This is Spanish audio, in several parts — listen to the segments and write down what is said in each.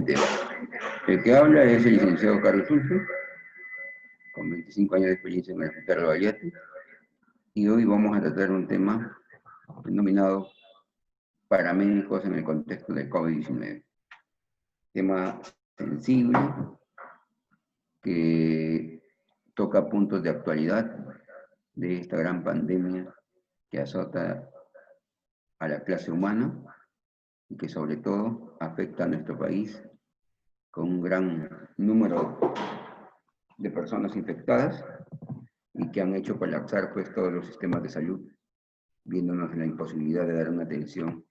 tema. El que habla es el licenciado Carlos Ulfe, con 25 años de experiencia en el Hospital Lavallato, y hoy vamos a tratar un tema denominado paramédicos en el contexto del COVID-19. Tema sensible, que toca puntos de actualidad de esta gran pandemia que azota a la clase humana y que sobre todo afecta a nuestro país con un gran número de personas infectadas y que han hecho colapsar pues todos los sistemas de salud, viéndonos en la imposibilidad de dar una atención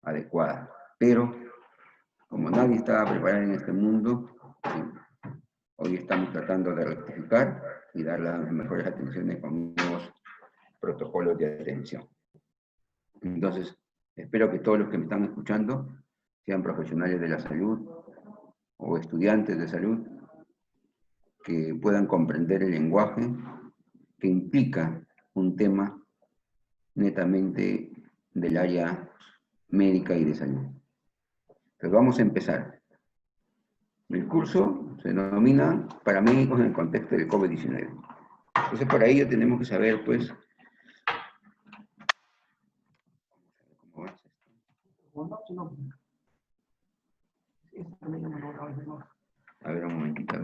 adecuada. Pero como nadie estaba preparado en este mundo, hoy estamos tratando de rectificar y dar las mejores atenciones con nuevos protocolos de atención. Entonces, espero que todos los que me están escuchando sean profesionales de la salud o estudiantes de salud, que puedan comprender el lenguaje que implica un tema netamente del área médica y de salud. Entonces vamos a empezar. El curso se denomina Paramédicos en el contexto del COVID-19. Entonces por ello tenemos que saber, pues, ¿cómo va esto? A ver, un momentito.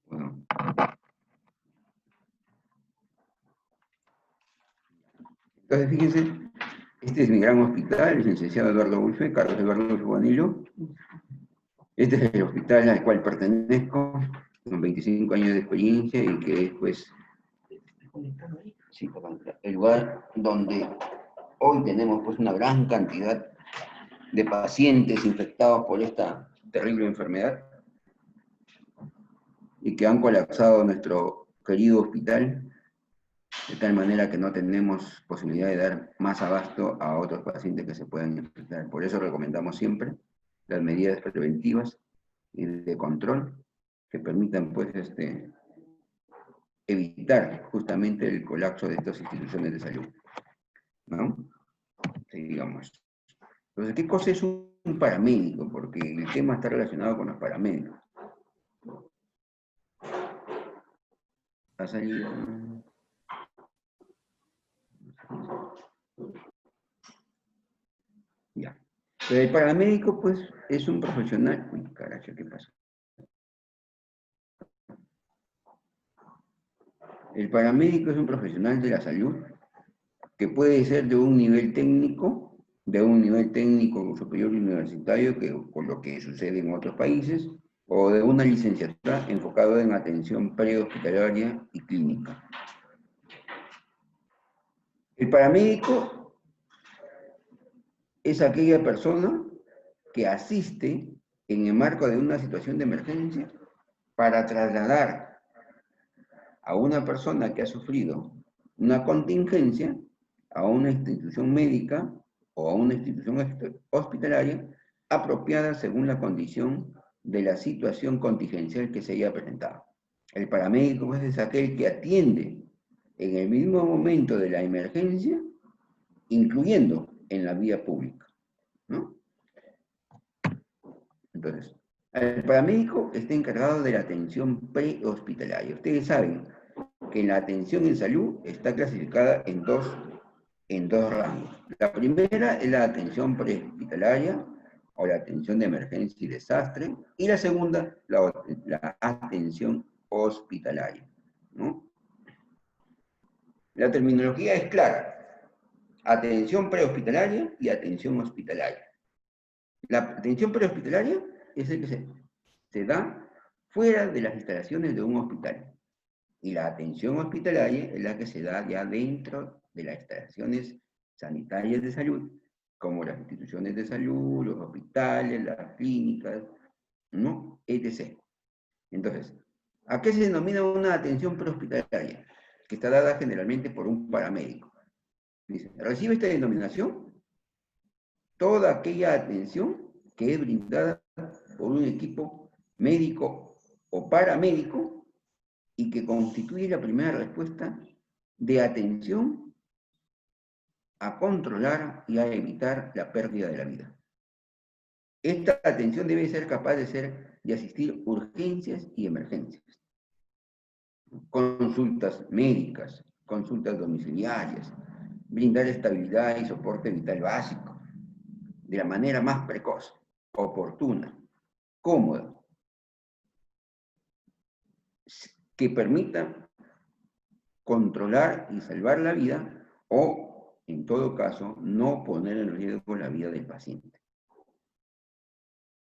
Bueno. Entonces, fíjense, este es mi gran hospital, el licenciado Eduardo Ulfe, Carlos Eduardo Ulfe Bonillo. Este es el hospital al cual pertenezco, con 25 años de experiencia y que es, pues, sí, el lugar donde hoy tenemos, pues, una gran cantidad de pacientes infectados por esta terrible enfermedad y que han colapsado nuestro querido hospital, de tal manera que no tenemos posibilidad de dar más abasto a otros pacientes que se puedan infectar. Por eso recomendamos siempre las medidas preventivas y de control que permitan, pues, evitar justamente el colapso de estas instituciones de salud, ¿no? Sigamos. Entonces, ¿qué cosa es un paramédico? Porque el tema está relacionado con los paramédicos. Ha salido... Ya. Pero el paramédico, pues, es un profesional... Uy, carajo, ¿qué pasa? El paramédico es un profesional de la salud que puede ser de un nivel técnico superior universitario, que por lo que sucede en otros países, o de una licenciatura enfocada en atención prehospitalaria y clínica. El paramédico es aquella persona que asiste en el marco de una situación de emergencia para trasladar a una persona que ha sufrido una contingencia a una institución médica o a una institución hospitalaria apropiada según la condición de la situación contingencial que se haya presentado. El paramédico, pues, es aquel que atiende en el mismo momento de la emergencia, incluyendo en la vía pública, ¿no? Entonces, el paramédico está encargado de la atención prehospitalaria. Ustedes saben que la atención en salud está clasificada en dos rangos. La primera es la atención prehospitalaria o la atención de emergencia y desastre, y la segunda, la atención hospitalaria, ¿no? La terminología es clara: atención prehospitalaria y atención hospitalaria. La atención prehospitalaria es el que se da fuera de las instalaciones de un hospital, y la atención hospitalaria es la que se da ya dentro de las instalaciones sanitarias de salud, como las instituciones de salud, los hospitales, las clínicas, ¿no? etc. Entonces, ¿a qué se denomina una atención prehospitalaria? Que está dada generalmente por un paramédico. Dice, recibe esta denominación toda aquella atención que es brindada por un equipo médico o paramédico y que constituye la primera respuesta de atención a controlar y a evitar la pérdida de la vida. Esta atención debe ser capaz de asistir urgencias y emergencias, consultas médicas, consultas domiciliarias, brindar estabilidad y soporte vital básico, de la manera más precoz, oportuna, cómoda, que permita controlar y salvar la vida o, en todo caso, no poner en riesgo la vida del paciente.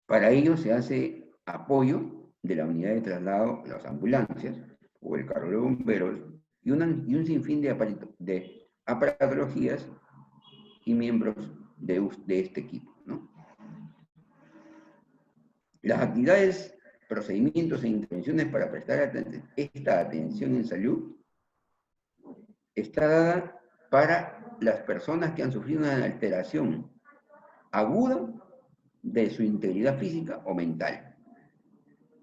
Para ello se hace apoyo de la unidad de traslado, las ambulancias o el carro de bomberos y un sinfín de aparatologías y miembros de este equipo, ¿no? Las actividades, procedimientos e intervenciones para prestar esta atención en salud está dada para las personas que han sufrido una alteración aguda de su integridad física o mental,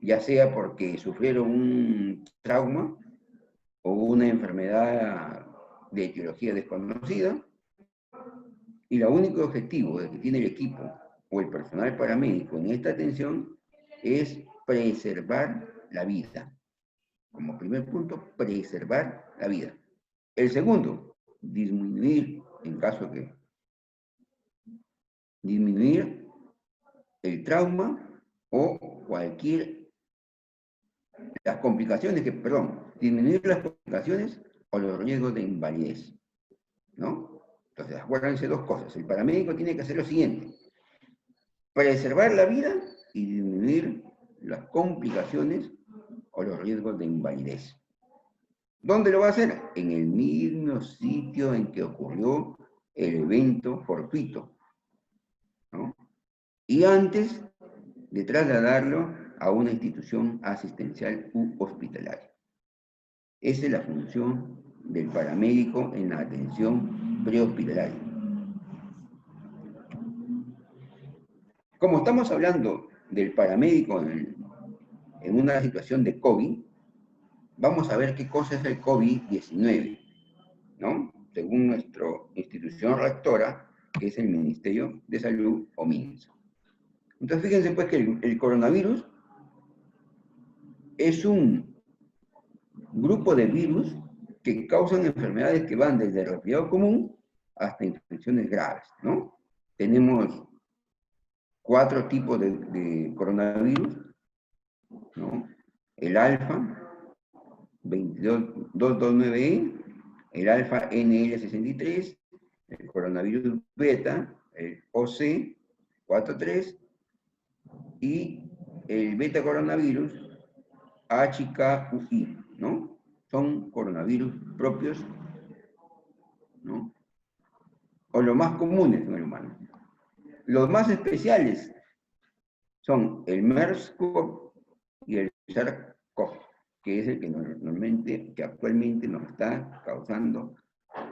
ya sea porque sufrieron un trauma o una enfermedad de etiología desconocida, y el único objetivo que tiene el equipo o el personal paramédico en esta atención es preservar la vida. Como primer punto, preservar la vida. El segundo, disminuir, en caso que disminuir el trauma o las complicaciones disminuir las complicaciones o los riesgos de invalidez, ¿no? Entonces, acuérdense dos cosas. El paramédico tiene que hacer lo siguiente: preservar la vida y disminuir las complicaciones o los riesgos de invalidez. ¿Dónde lo va a hacer? En el mismo sitio en que ocurrió el evento fortuito, ¿no? Y antes de trasladarlo a una institución asistencial u hospitalaria. Esa es la función del paramédico en la atención prehospitalaria. Como estamos hablando del paramédico en una situación de COVID, vamos a ver qué cosa es el COVID-19, ¿no? Según nuestra institución rectora, que es el Ministerio de Salud o MINSA. Entonces, fíjense pues que el coronavirus es un grupo de virus que causan enfermedades que van desde el resfriado común hasta infecciones graves, ¿no? Tenemos 4 tipos de coronavirus, ¿no? El alfa 229E, el alfa NL63, el coronavirus beta, el OC 43 y el beta coronavirus HKUI, ¿no? Son coronavirus propios, ¿no? O los más comunes en el humano. Los más especiales son el MERS-CoV y el SARS-CoV, que es el que actualmente nos está causando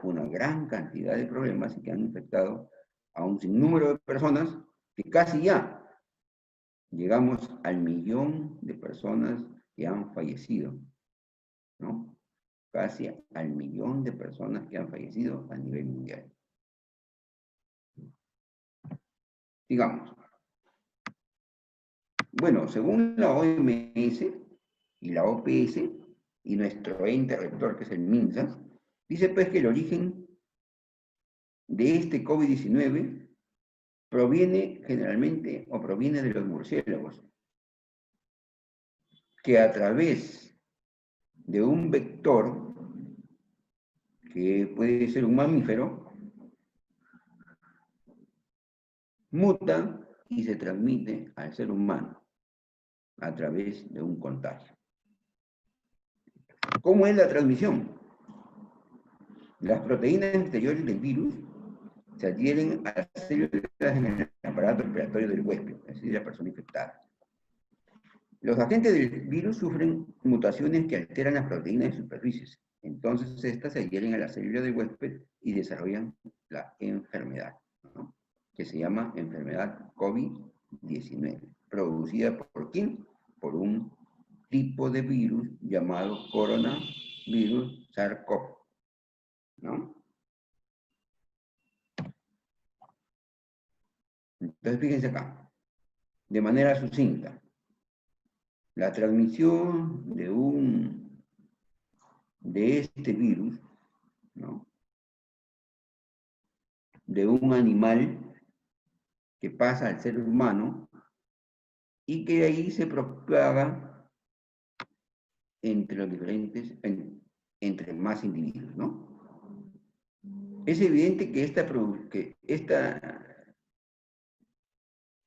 una gran cantidad de problemas y que han infectado a un sinnúmero de personas, que casi ya llegamos al 1.000.000 de personas que han fallecido, ¿no? Casi al 1.000.000 de personas que han fallecido a nivel mundial. Digamos. Bueno, según la OMS y la OPS y nuestro ente rector, que es el MINSA, dice pues que el origen de este COVID-19 proviene generalmente o proviene de los murciélagos, que a través de un vector, que puede ser un mamífero, muta y se transmite al ser humano a través de un contagio. ¿Cómo es la transmisión? Las proteínas exteriores del virus se adhieren a las células en el aparato respiratorio del huésped, es decir, la persona infectada. Los agentes del virus sufren mutaciones que alteran las proteínas de superficies. Entonces, estas se adhieren a la célula del huésped y desarrollan la enfermedad, ¿no? Que se llama enfermedad COVID-19. ¿Producida por quién? Por un tipo de virus llamado coronavirus SARS-CoV, ¿no? Entonces, fíjense acá. de manera sucinta. La transmisión de este virus, ¿no?, de un animal que pasa al ser humano y que de ahí se propaga entre los diferentes, entre más individuos, ¿no? Es evidente que esta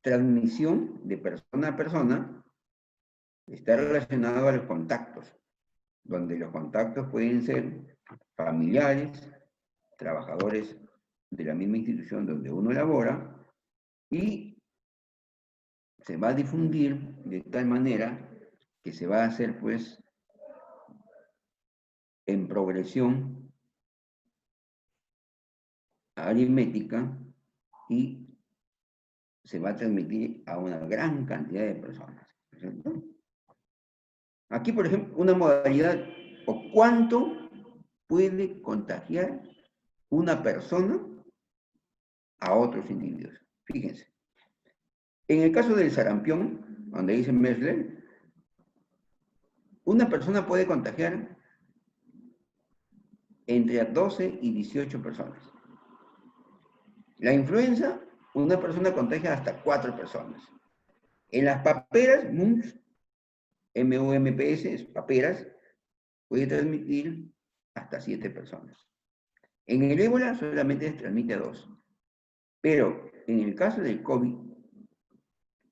transmisión de persona a persona está relacionada a los contactos, donde los contactos pueden ser familiares, trabajadores de la misma institución donde uno labora, y se va a difundir de tal manera que se va a hacer, pues, en progresión aritmética y se va a transmitir a una gran cantidad de personas, ¿cierto? Aquí, por ejemplo, una modalidad, o cuánto puede contagiar una persona a otros individuos. Fíjense. En el caso del sarampión, donde dice Messler, una persona puede contagiar entre 12 y 18 personas. La influenza, una persona contagia hasta 4 personas. En las paperas, MUMPS, MUMPS, paperas, puede transmitir hasta 7 personas. En el ébola solamente se transmite a 2. Pero en el caso del COVID,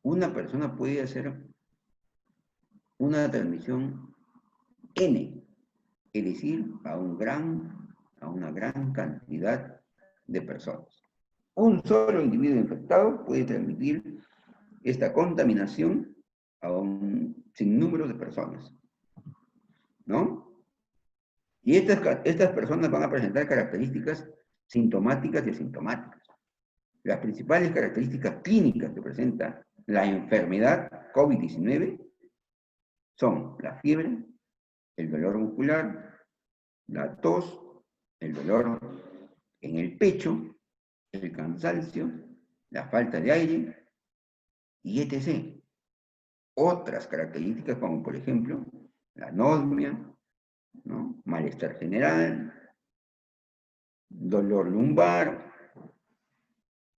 una persona puede hacer una transmisión N, es decir, a una gran cantidad de personas. Un solo individuo infectado puede transmitir esta contaminación a un sinnúmero de personas, ¿no? Y estas personas van a presentar características sintomáticas y asintomáticas. Las principales características clínicas que presenta la enfermedad COVID-19 son la fiebre, el dolor muscular, la tos, el dolor en el pecho, el cansancio, la falta de aire, y etc. Otras características como, por ejemplo, la anosmia, ¿no?, malestar general, dolor lumbar.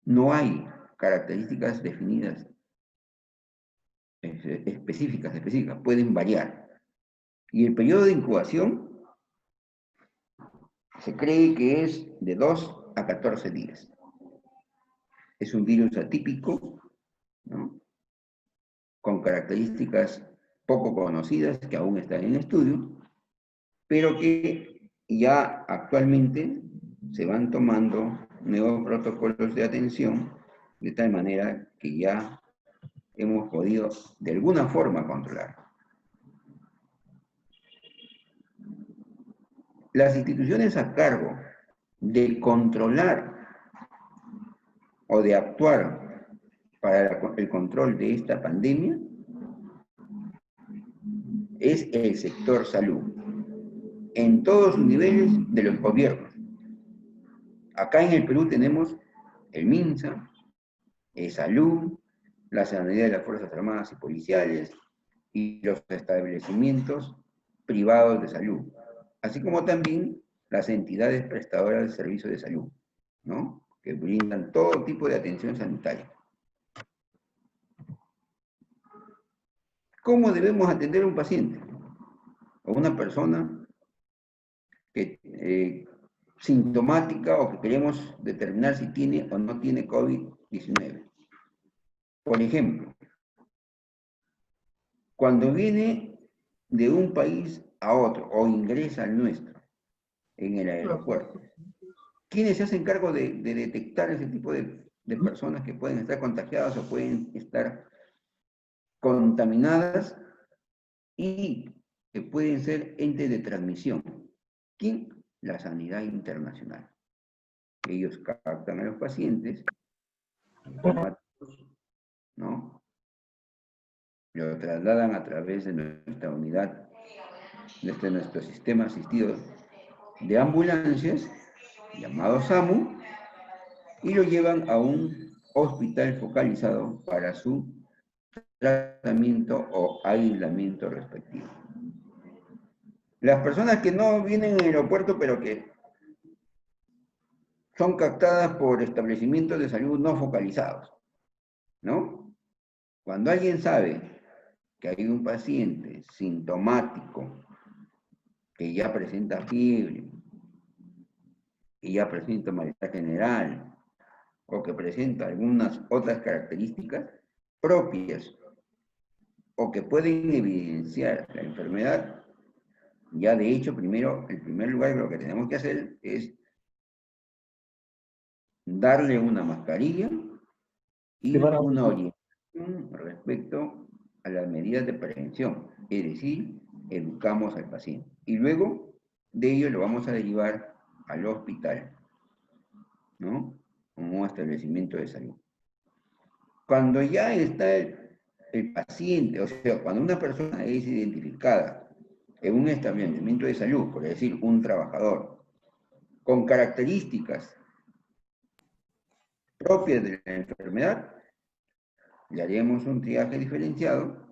No hay características definidas específicas, pueden variar. Y el periodo de incubación se cree que es de 2 a 14 días. Es un virus atípico, ¿no?, con características poco conocidas que aún están en estudio, pero que ya actualmente se van tomando nuevos protocolos de atención, de tal manera que ya hemos podido de alguna forma controlar. Las instituciones a cargo de controlar o de actuar para el control de esta pandemia es el sector salud, en todos los niveles de los gobiernos. Acá en el Perú tenemos el MINSA, el Salud, la Secretaría de las Fuerzas Armadas y Policiales y los establecimientos privados de salud, así como también las entidades prestadoras de servicios de salud, ¿no?, que brindan todo tipo de atención sanitaria. ¿Cómo debemos atender a un paciente o una persona que, sintomática o que queremos determinar si tiene o no tiene COVID-19? Por ejemplo, cuando viene de un país a otro o ingresa al nuestro en el aeropuerto, ¿quiénes se hacen cargo de detectar ese tipo de personas que pueden estar contagiadas o pueden estar contaminadas y que pueden ser entes de transmisión? ¿Quién? La sanidad internacional. Ellos captan a los pacientes, ¿no?, lo trasladan a través de nuestra unidad, desde nuestro sistema asistido de ambulancias, llamado SAMU, y lo llevan a un hospital focalizado para su tratamiento o aislamiento respectivo. Las personas que no vienen en el aeropuerto, pero que son captadas por establecimientos de salud no focalizados, ¿no? Cuando alguien sabe que hay un paciente sintomático que ya presenta fiebre, que ya presenta malestar general, o que presenta algunas otras características propias, o que pueden evidenciar la enfermedad, ya de hecho, primero, en primer lugar, lo que tenemos que hacer es darle una mascarilla Sí, y bueno, una orientación respecto a las medidas de prevención, es decir, educamos al paciente. Y luego de ello lo vamos a derivar al hospital, ¿no? Como un establecimiento de salud. Cuando ya está el paciente, o sea, cuando una persona es identificada en un establecimiento de salud, por decir, un trabajador, con características propias de la enfermedad, le haremos un triaje diferenciado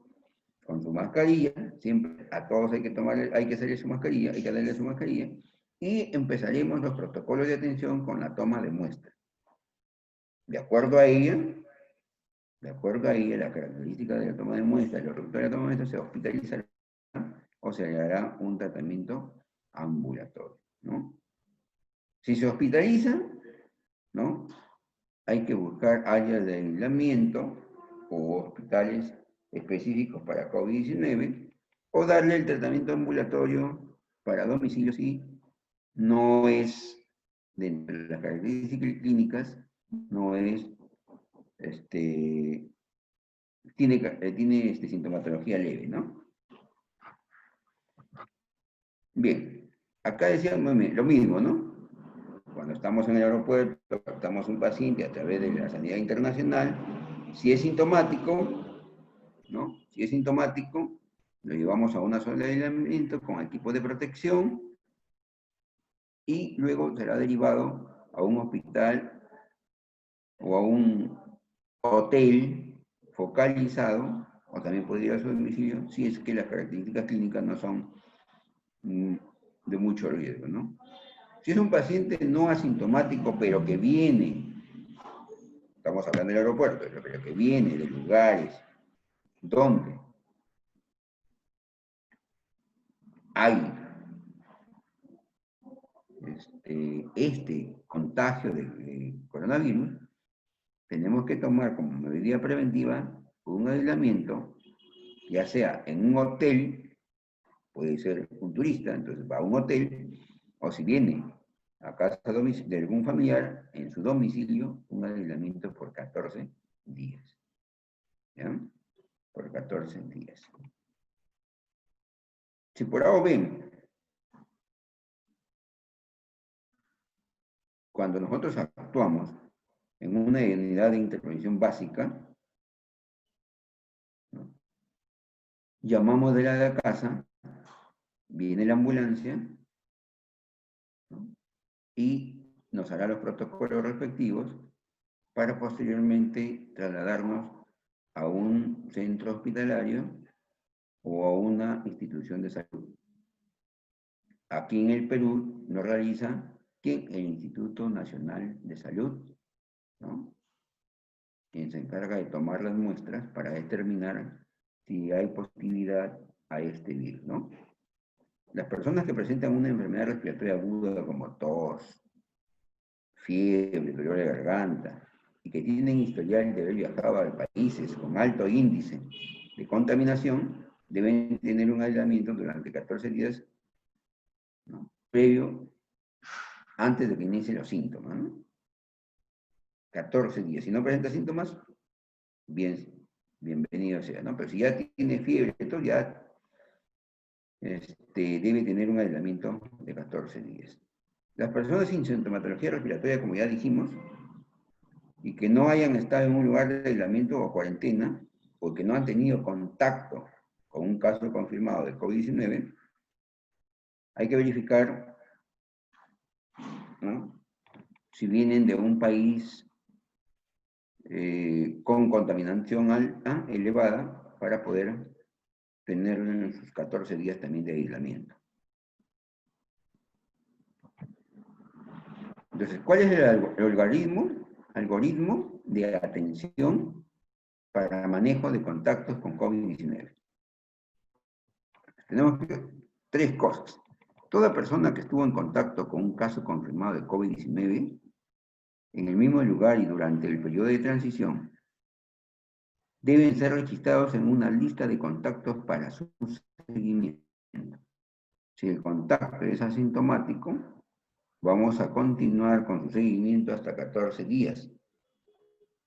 con su mascarilla, siempre a todos hay que hacerle su mascarilla, hay que darle su mascarilla, y empezaremos los protocolos de atención con la toma de muestras. De acuerdo a ella, la característica de la toma de muestras, los resultados de la toma de muestras, se hospitalizará o se le hará un tratamiento ambulatorio, ¿no? Si se hospitaliza, ¿no? Hay que buscar áreas de aislamiento o hospitales específicos para COVID-19 o darle el tratamiento ambulatorio para domicilio si no es, dentro de las características clínicas, no es, tiene sintomatología leve, ¿no? Bien, acá decíamos lo mismo, ¿no? Cuando estamos en el aeropuerto, captamos un paciente a través de la sanidad internacional, si es sintomático, ¿no? Si es sintomático, lo llevamos a una zona de aislamiento con equipo de protección y luego será derivado a un hospital o a un hotel focalizado, o también podría ir a su domicilio, si es que las características clínicas no son de mucho riesgo, ¿no? Si es un paciente no asintomático, pero que viene, estamos hablando del aeropuerto, pero que viene de lugares donde hay este contagio de coronavirus, tenemos que tomar como medida preventiva un aislamiento, ya sea en un hotel, puede ser un turista, entonces va a un hotel, o si viene a casa de algún familiar, en su domicilio, un aislamiento por 14 días. ¿Ya? Por 14 días. Si por A o B, cuando nosotros actuamos en una unidad de intervención básica, ¿no? Llamamos de la casa, viene la ambulancia, ¿no? Y nos hará los protocolos respectivos para posteriormente trasladarnos a un centro hospitalario o a una institución de salud. Aquí en el Perú lo realiza ¿quién? El Instituto Nacional de Salud, ¿no? Quien se encarga de tomar las muestras para determinar si hay positividad a este virus, ¿no? Las personas que presentan una enfermedad respiratoria aguda como tos, fiebre, dolor de garganta, y que tienen historial de haber viajado a países con alto índice de contaminación, deben tener un aislamiento durante 14 días, ¿no? Previo, antes de que inicien los síntomas, ¿no? 14 días. Si no presenta síntomas, bienvenido sea, ¿no? Pero si ya tiene fiebre, esto ya debe tener un aislamiento de 14 días. Las personas sin sintomatología respiratoria, como ya dijimos, y que no hayan estado en un lugar de aislamiento o cuarentena, porque no han tenido contacto con un caso confirmado de COVID-19, hay que verificar, ¿no? Si vienen de un país con contaminación alta, elevada, para poder tener sus 14 días también de aislamiento. Entonces, ¿cuál es el algoritmo de atención para manejo de contactos con COVID-19? Tenemos tres cosas. Toda persona que estuvo en contacto con un caso confirmado de COVID-19 en el mismo lugar y durante el periodo de transición deben ser registrados en una lista de contactos para su seguimiento. Si el contacto es asintomático, vamos a continuar con su seguimiento hasta 14 días.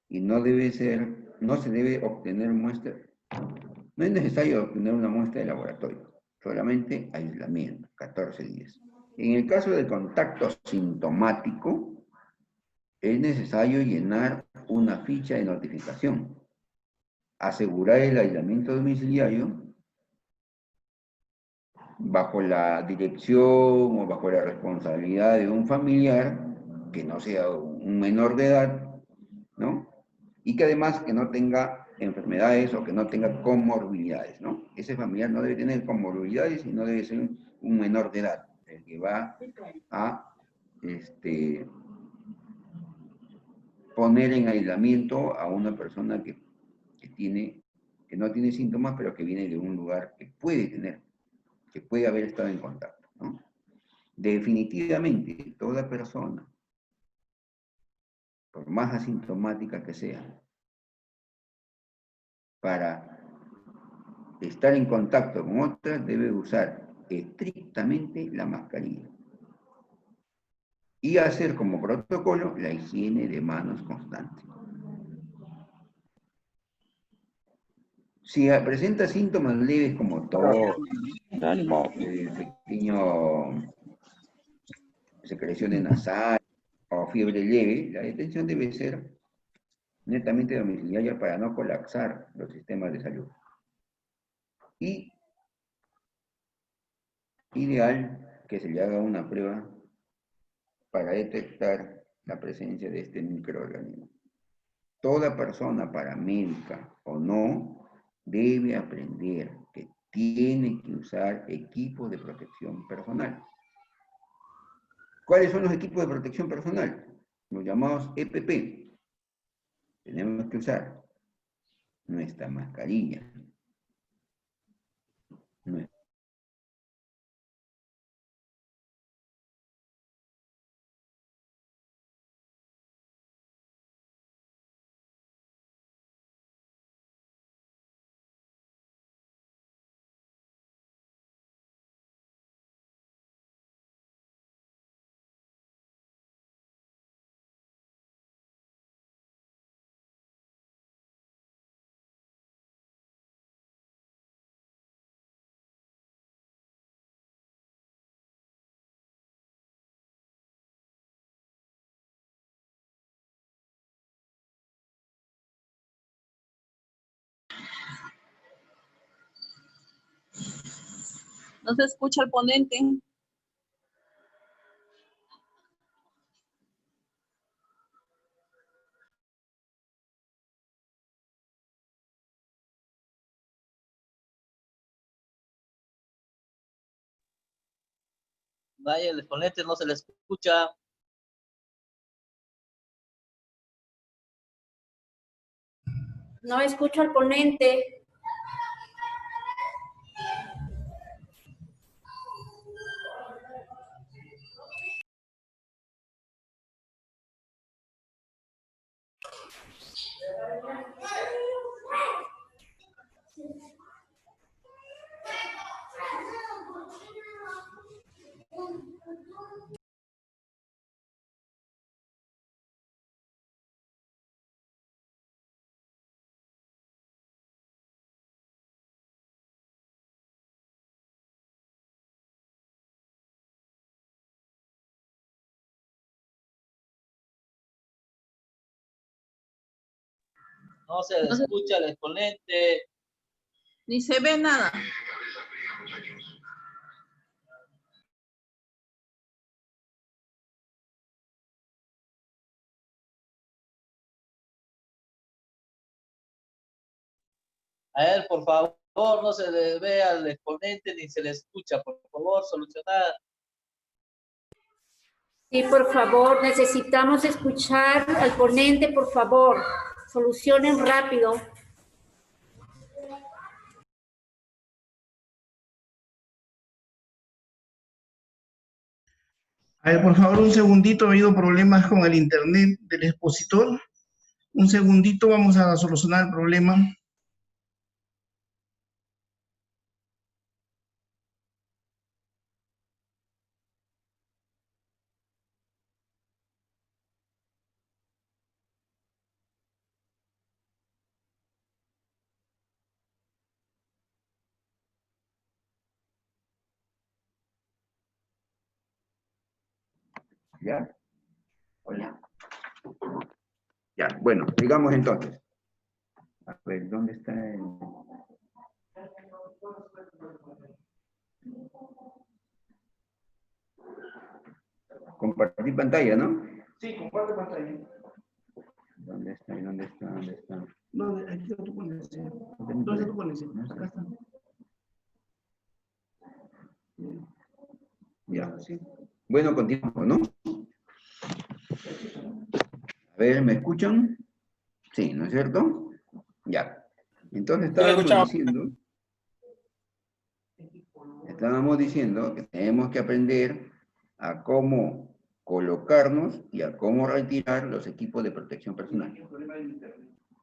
Y no se debe obtener muestra, no es necesario obtener una muestra de laboratorio, solamente aislamiento, 14 días. En el caso del contacto sintomático, es necesario llenar una ficha de notificación, asegurar el aislamiento domiciliario bajo la dirección o bajo la responsabilidad de un familiar, que no sea un menor de edad, ¿no? Y que además que no tenga enfermedades o que no tenga comorbilidades, ¿no? Ese familiar no debe tener comorbilidades y no debe ser un menor de edad, el que va a poner en aislamiento a una persona que no tiene síntomas, pero que viene de un lugar que puede haber estado en contacto, ¿no? Definitivamente, toda persona, por más asintomática que sea, para estar en contacto con otras, debe usar estrictamente la mascarilla. Y hacer como protocolo la higiene de manos constante. Si presenta síntomas leves como tos, pequeño secreciones nasales o fiebre leve, la detención debe ser netamente domiciliaria para no colapsar los sistemas de salud. Y ideal que se le haga una prueba para detectar la presencia de este microorganismo. Toda persona, paramédica o no, debe aprender que tiene que usar equipos de protección personal. ¿Cuáles son los equipos de protección personal? Los llamados EPP. Tenemos que usar nuestra mascarilla, No se escucha al ponente. Vaya, el ponente no se le escucha. No escucho al ponente. No se le escucha al exponente. Ni se ve nada. A ver, por favor, no se le ve al exponente ni se le escucha. Por favor, solucionar. Sí, por favor, necesitamos escuchar al ponente, por favor. Solucionen rápido. A ver, por favor, un segundito, ha habido problemas con el internet del expositor. Un segundito, vamos a solucionar el problema. ¿Ya? Hola. Ya, bueno, digamos entonces. A ver, ¿dónde está el...? Compartir pantalla, ¿no? Sí, comparte pantalla. ¿Dónde está? ¿Dónde está? ¿Dónde está? No, aquí está tu ponencia. ¿Dónde está tu ponencia? Acá está. Ya, sí. Bueno, continuamos, ¿no? A ver, ¿me escuchan? Sí, ¿no es cierto? Ya. Entonces estábamos diciendo que tenemos que aprender a cómo colocarnos y a cómo retirar los equipos de protección personal.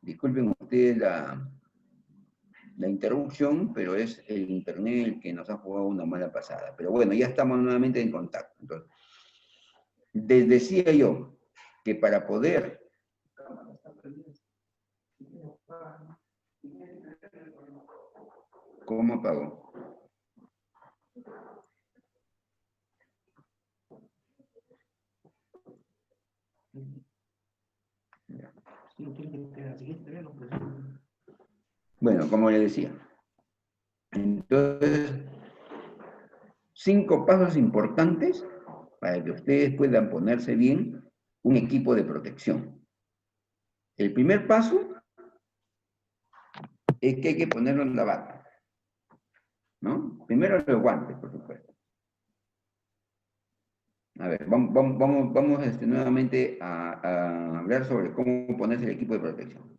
Disculpen ustedes la interrupción, pero es el internet el que nos ha jugado una mala pasada. Pero bueno, ya estamos nuevamente en contacto. Entonces, les decía yo que para poder... ¿Cómo apagó? Bueno, como le decía. Entonces, 5 pasos importantes para que ustedes puedan ponerse bien un equipo de protección. El primer paso es que hay que ponerlo en la bata, ¿no? Primero los guantes, por supuesto. A ver, vamos nuevamente a hablar sobre cómo ponerse el equipo de protección.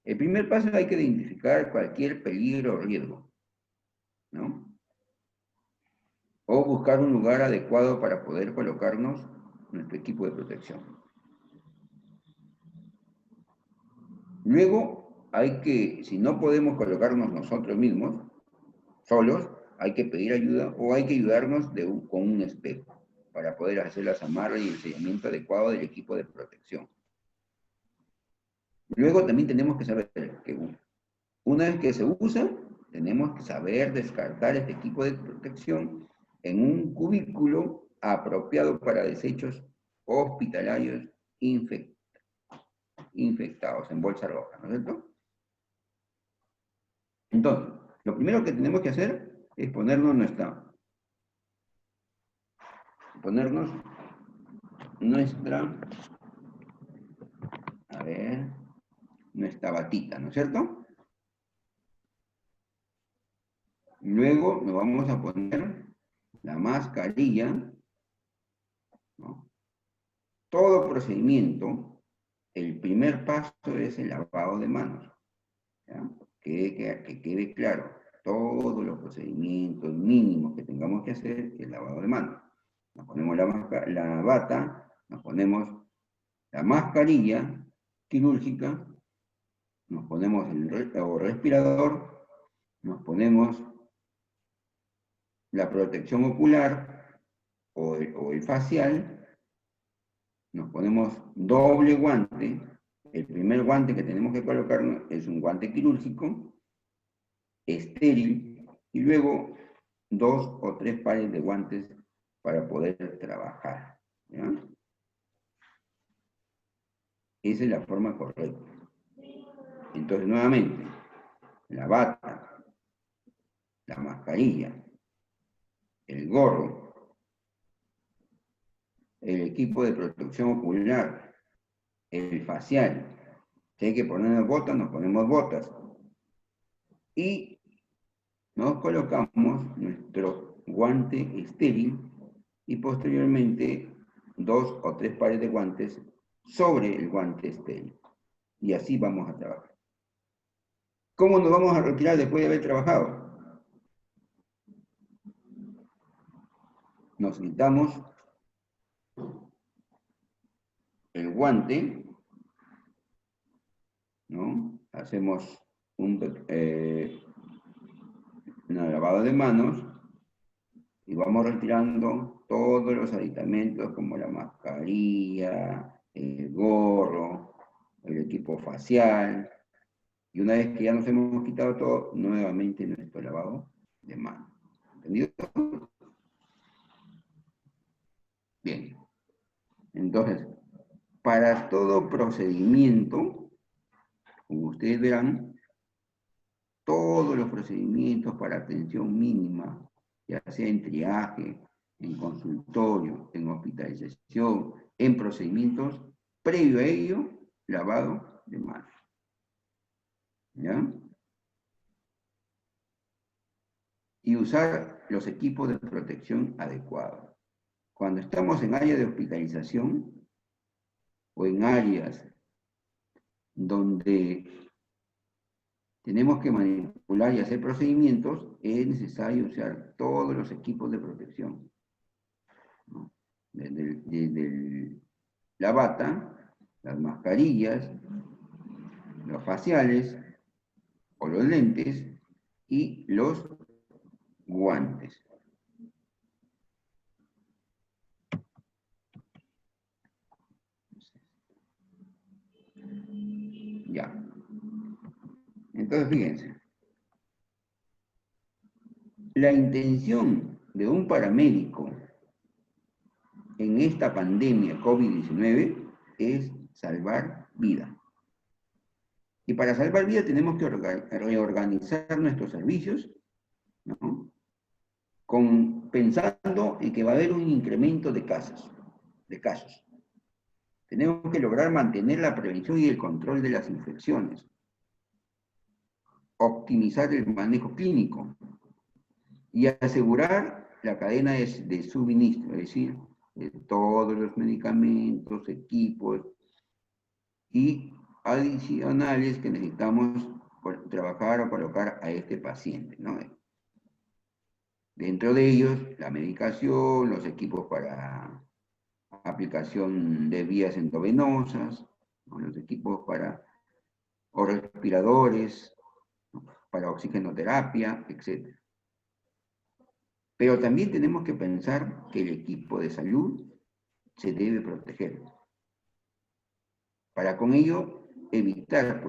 El primer paso hay que identificar cualquier peligro o riesgo, ¿no? O buscar un lugar adecuado para poder colocarnos nuestro equipo de protección. Luego, si no podemos colocarnos nosotros mismos, solos, hay que pedir ayuda o hay que ayudarnos con un espejo para poder hacer las amarras y el sellamiento adecuado del equipo de protección. Luego también tenemos que saber que una vez que se usa, tenemos que saber descartar este equipo de protección en un cubículo apropiado para desechos hospitalarios infectados en bolsa roja, ¿no es cierto? Entonces, lo primero que tenemos que hacer es ponernos nuestra batita, ¿no es cierto? Luego nos vamos a poner la mascarilla, ¿no? Todo procedimiento, el primer paso es el lavado de manos, ¿ya? Que quede claro, todos los procedimientos mínimos que tengamos que hacer es el lavado de manos. Nos ponemos la bata, nos ponemos la mascarilla quirúrgica, nos ponemos el respirador, nos ponemos la protección ocular o el facial, nos ponemos doble guante. El primer guante que tenemos que colocarnos es un guante quirúrgico, estéril, y luego 2 o 3 pares de guantes para poder trabajar, ¿ya? Esa es la forma correcta. Entonces, nuevamente, la bata, la mascarilla, el gorro, el equipo de protección ocular, el facial. Si hay que ponernos botas, nos ponemos botas. y nos colocamos nuestro guante estéril y posteriormente 2 o 3 pares de guantes sobre el guante estéril. Y así vamos a trabajar. ¿Cómo nos vamos a retirar después de haber trabajado? Nos quitamos el guante, ¿no? Hacemos un lavado de manos y vamos retirando todos los aditamentos como la mascarilla, el gorro, el equipo facial. Y una vez que ya nos hemos quitado todo, nuevamente nuestro lavado de manos. ¿Entendido? Bien. Entonces, para todo procedimiento, como ustedes verán, todos los procedimientos para atención mínima, ya sea en triaje, en consultorio, en hospitalización, en procedimientos, previo a ello, lavado de manos. ¿Ya? Y usar los equipos de protección adecuados. Cuando estamos en área de hospitalización o en áreas donde tenemos que manipular y hacer procedimientos, es necesario usar todos los equipos de protección, ¿no? Desde la bata, las mascarillas, los faciales o los lentes y los guantes. Ya. Entonces, fíjense. La intención de un paramédico en esta pandemia COVID-19 es salvar vida. Y para salvar vida tenemos que reorganizar nuestros servicios, ¿no? Pensando en que va a haber un incremento de casos. Tenemos que lograr mantener la prevención y el control de las infecciones, optimizar el manejo clínico y asegurar la cadena de suministro, es decir, de todos los medicamentos, equipos y adicionales que necesitamos trabajar o colocar a este paciente, ¿no? Dentro de ellos, la medicación, los equipos para aplicación de vías endovenosas, ¿no? Los equipos o respiradores, ¿no? Para oxigenoterapia, etc. Pero también tenemos que pensar que el equipo de salud se debe proteger. Para con ello evitar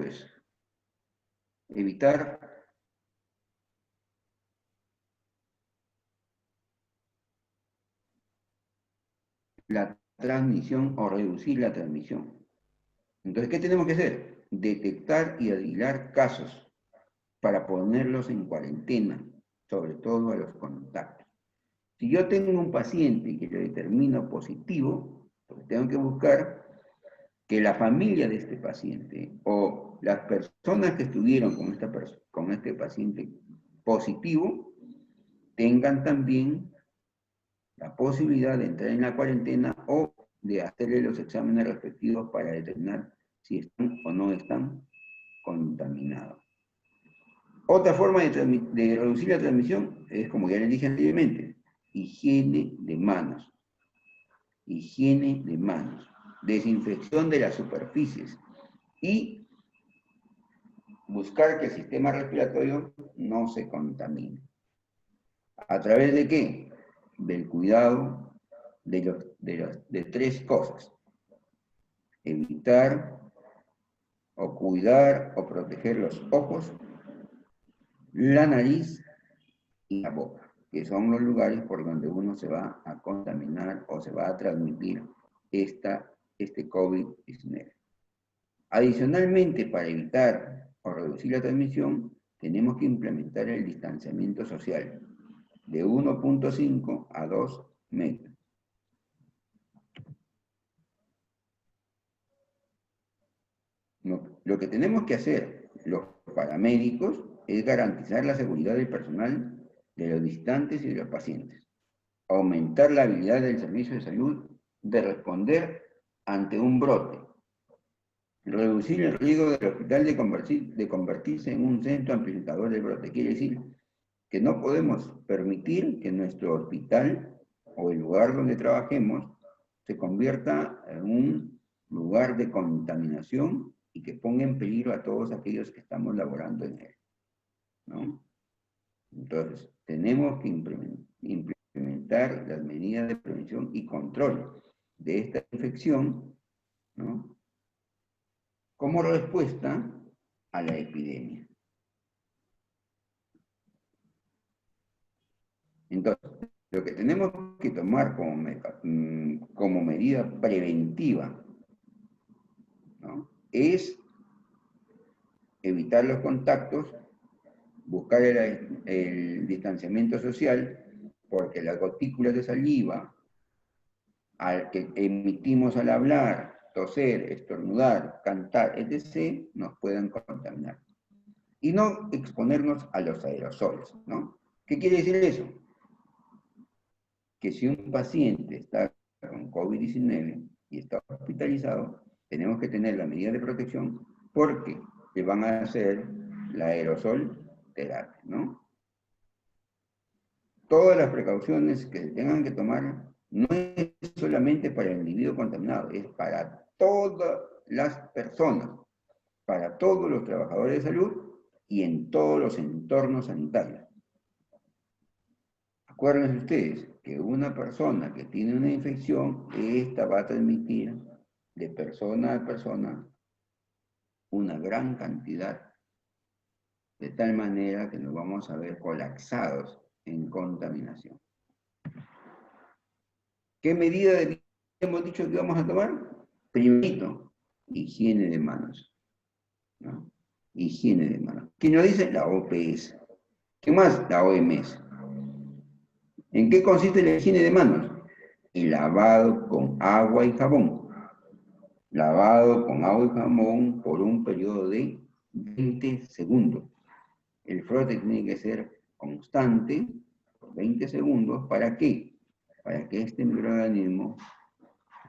la transmisión o reducir la transmisión. Entonces, ¿qué tenemos que hacer? Detectar y aislar casos para ponerlos en cuarentena, sobre todo a los contactos. Si yo tengo un paciente que lo determino positivo, pues tengo que buscar que la familia de este paciente o las personas que estuvieron con este paciente positivo tengan también la posibilidad de entrar en la cuarentena o de hacerle los exámenes respectivos para determinar si están o no están contaminados. Otra forma de reducir la transmisión es, como ya les dije anteriormente, higiene de manos. Higiene de manos. Desinfección de las superficies y buscar que el sistema respiratorio no se contamine. ¿A través de qué? Del cuidado de 3 cosas. Evitar o cuidar o proteger los ojos, la nariz y la boca, que son los lugares por donde uno se va a contaminar o se va a transmitir este COVID-19. Adicionalmente, para evitar o reducir la transmisión, tenemos que implementar el distanciamiento social de 1.5 a 2 metros. Lo que tenemos que hacer los paramédicos es garantizar la seguridad del personal, de los visitantes y de los pacientes. Aumentar la habilidad del servicio de salud de responder ante un brote. Reducir el riesgo del hospital de convertirse en un centro amplificador del brote. Quiere decir que no podemos permitir que nuestro hospital o el lugar donde trabajemos se convierta en un lugar de contaminación y que ponga en peligro a todos aquellos que estamos laborando en él, ¿no? Entonces, tenemos que implementar las medidas de prevención y control de esta infección, ¿no?, como respuesta a la epidemia. Entonces, lo que tenemos que tomar como medida preventiva, ¿no?, es evitar los contactos, buscar el distanciamiento social, porque las gotículas de saliva que emitimos al hablar, toser, estornudar, cantar, etc., nos puedan contaminar. Y no exponernos a los aerosoles, ¿no? ¿Qué quiere decir eso? Que si un paciente está con COVID-19 y está hospitalizado, tenemos que tener la medida de protección porque le van a hacer la aerosol terapia, ¿no? Todas las precauciones que se tengan que tomar no es solamente para el individuo contaminado, es para todas las personas, para todos los trabajadores de salud y en todos los entornos sanitarios. Acuérdense ustedes que una persona que tiene una infección, esta va a transmitir de persona a persona una gran cantidad, de tal manera que nos vamos a ver colapsados en contaminación. ¿Qué medida hemos dicho que vamos a tomar? Primero, higiene de manos, ¿no? Higiene de manos. ¿Quién lo dice? La OPS. ¿Qué más? La OMS. ¿En qué consiste la higiene de manos? El lavado con agua y jabón. Lavado con agua y jabón por un periodo de 20 segundos. El frote tiene que ser constante por 20 segundos. ¿Para qué? Para que este microorganismo,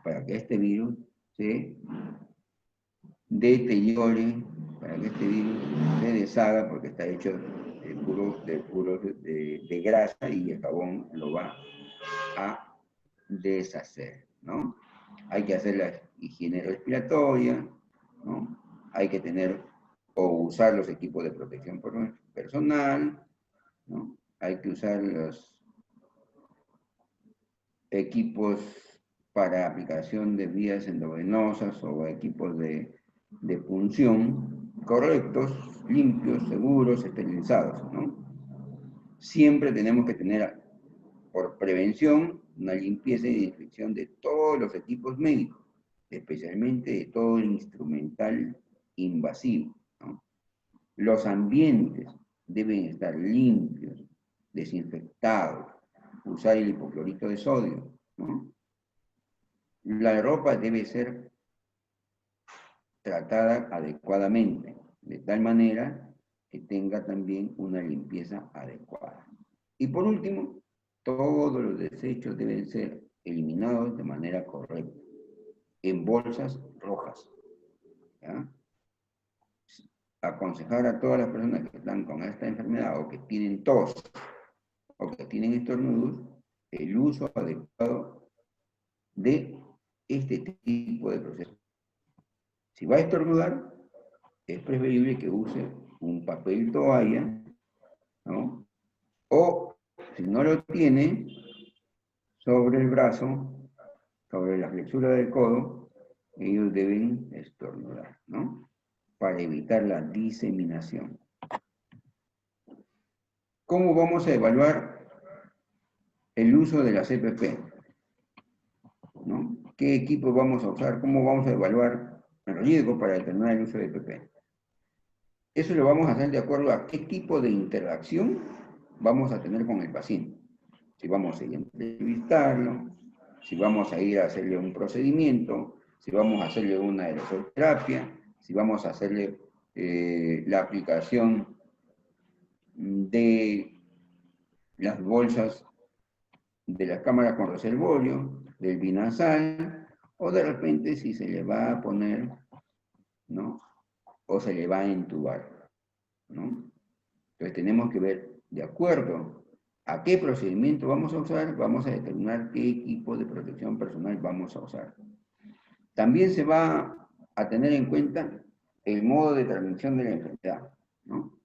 para que este virus se deteriore, para que este virus se deshaga, porque está hecho de grasa y el jabón lo va a deshacer, ¿no? Hay que hacer la higiene respiratoria, ¿no? Hay que tener o usar los equipos de protección personal, ¿no? Hay que usar los equipos para aplicación de vías endovenosas o equipos de punción correctos, limpios, seguros, esterilizados, ¿no? Siempre tenemos que tener, por prevención, una limpieza y desinfección de todos los equipos médicos, especialmente de todo el instrumental invasivo, ¿no? Los ambientes deben estar limpios, desinfectados, usar el hipoclorito de sodio, ¿no? La ropa debe ser tratada adecuadamente, de tal manera que tenga también una limpieza adecuada. Y por último, todos los desechos deben ser eliminados de manera correcta, en bolsas rojas, ¿ya? Aconsejar a todas las personas que están con esta enfermedad o que tienen tos o que tienen estornudos, el uso adecuado de este tipo de procesos. Si va a estornudar, es preferible que use un papel toalla, ¿no? O, si no lo tiene, sobre el brazo, sobre la flexura del codo, ellos deben estornudar, ¿no? Para evitar la diseminación. ¿Cómo vamos a evaluar el uso de la CPP? ¿No? ¿Qué equipo vamos a usar? ¿Cómo vamos a evaluar el riesgo para determinar el uso de PP? Eso lo vamos a hacer de acuerdo a qué tipo de interacción vamos a tener con el paciente. Si vamos a ir a entrevistarlo, si vamos a ir a hacerle un procedimiento, si vamos a hacerle una aerosolterapia, si vamos a hacerle la aplicación de las bolsas de las cámaras con reservorio, del binasal, o de repente si se le va a poner, ¿no? O se le va a entubar, ¿no? Entonces tenemos que ver, de acuerdo a qué procedimiento vamos a usar, vamos a determinar qué equipo de protección personal vamos a usar. También se va a tener en cuenta el modo de transmisión de la enfermedad, ¿no?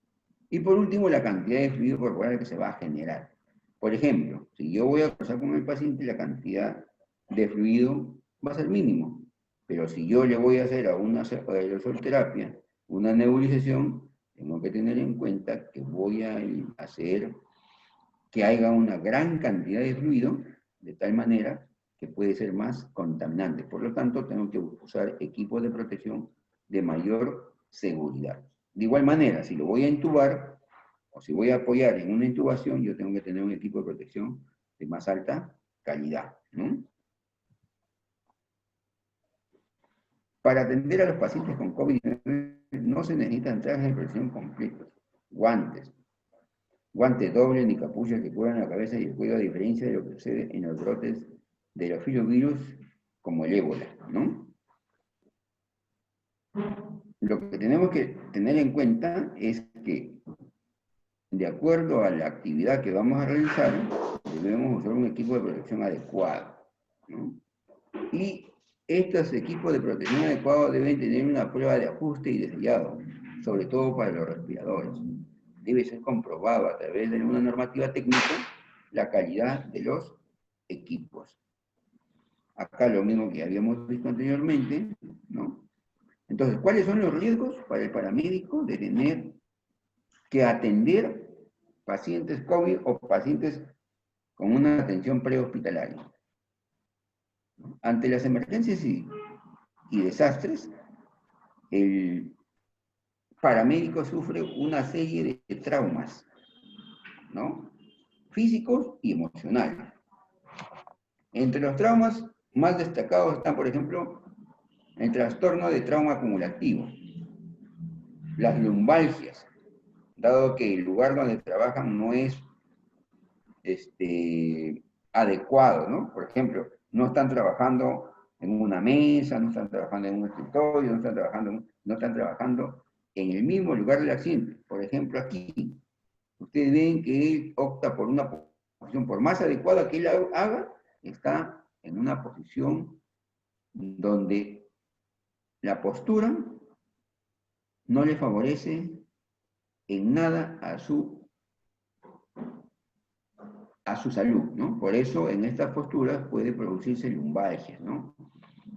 Y por último, la cantidad de fluido corporal que se va a generar. Por ejemplo, si yo voy a cruzar con el paciente, la cantidad de fluido va a ser mínimo. Pero si yo le voy a hacer a una aerosolterapia, una nebulización, tengo que tener en cuenta que voy a hacer que haya una gran cantidad de fluido, de tal manera que puede ser más contaminante. Por lo tanto, tengo que usar equipos de protección de mayor seguridad. De igual manera, si lo voy a intubar, o si voy a apoyar en una intubación, yo tengo que tener un equipo de protección de más alta calidad, ¿no? Para atender a los pacientes con COVID-19 no se necesitan trajes de protección completos, guantes dobles ni capuchas que cubran la cabeza y el cuello, a diferencia de lo que sucede en los brotes de los filovirus como el ébola, ¿no? Lo que tenemos que tener en cuenta es que, de acuerdo a la actividad que vamos a realizar, debemos usar un equipo de protección adecuado, ¿no? Y estos equipos de protección adecuados deben tener una prueba de ajuste y de sellado, sobre todo para los respiradores. Debe ser comprobado a través de una normativa técnica la calidad de los equipos. Acá lo mismo que habíamos visto anteriormente, ¿no? Entonces, ¿cuáles son los riesgos para el paramédico de tener que atender pacientes COVID o pacientes con una atención prehospitalaria? Ante las emergencias y desastres, el paramédico sufre una serie de traumas, ¿no? Físicos y emocionales. Entre los traumas más destacados están, por ejemplo, el trastorno de trauma acumulativo, las lumbalgias, dado que el lugar donde trabajan no es adecuado, ¿no? Por ejemplo, no están trabajando en una mesa, no están trabajando en un escritorio, no están trabajando en el mismo lugar del accidente. Por ejemplo, aquí, ustedes ven que él opta por una posición, por más adecuada que él haga, está en una posición donde la postura no le favorece en nada a su salud, ¿no? Por eso en estas posturas puede producirse lumbalgias, ¿no?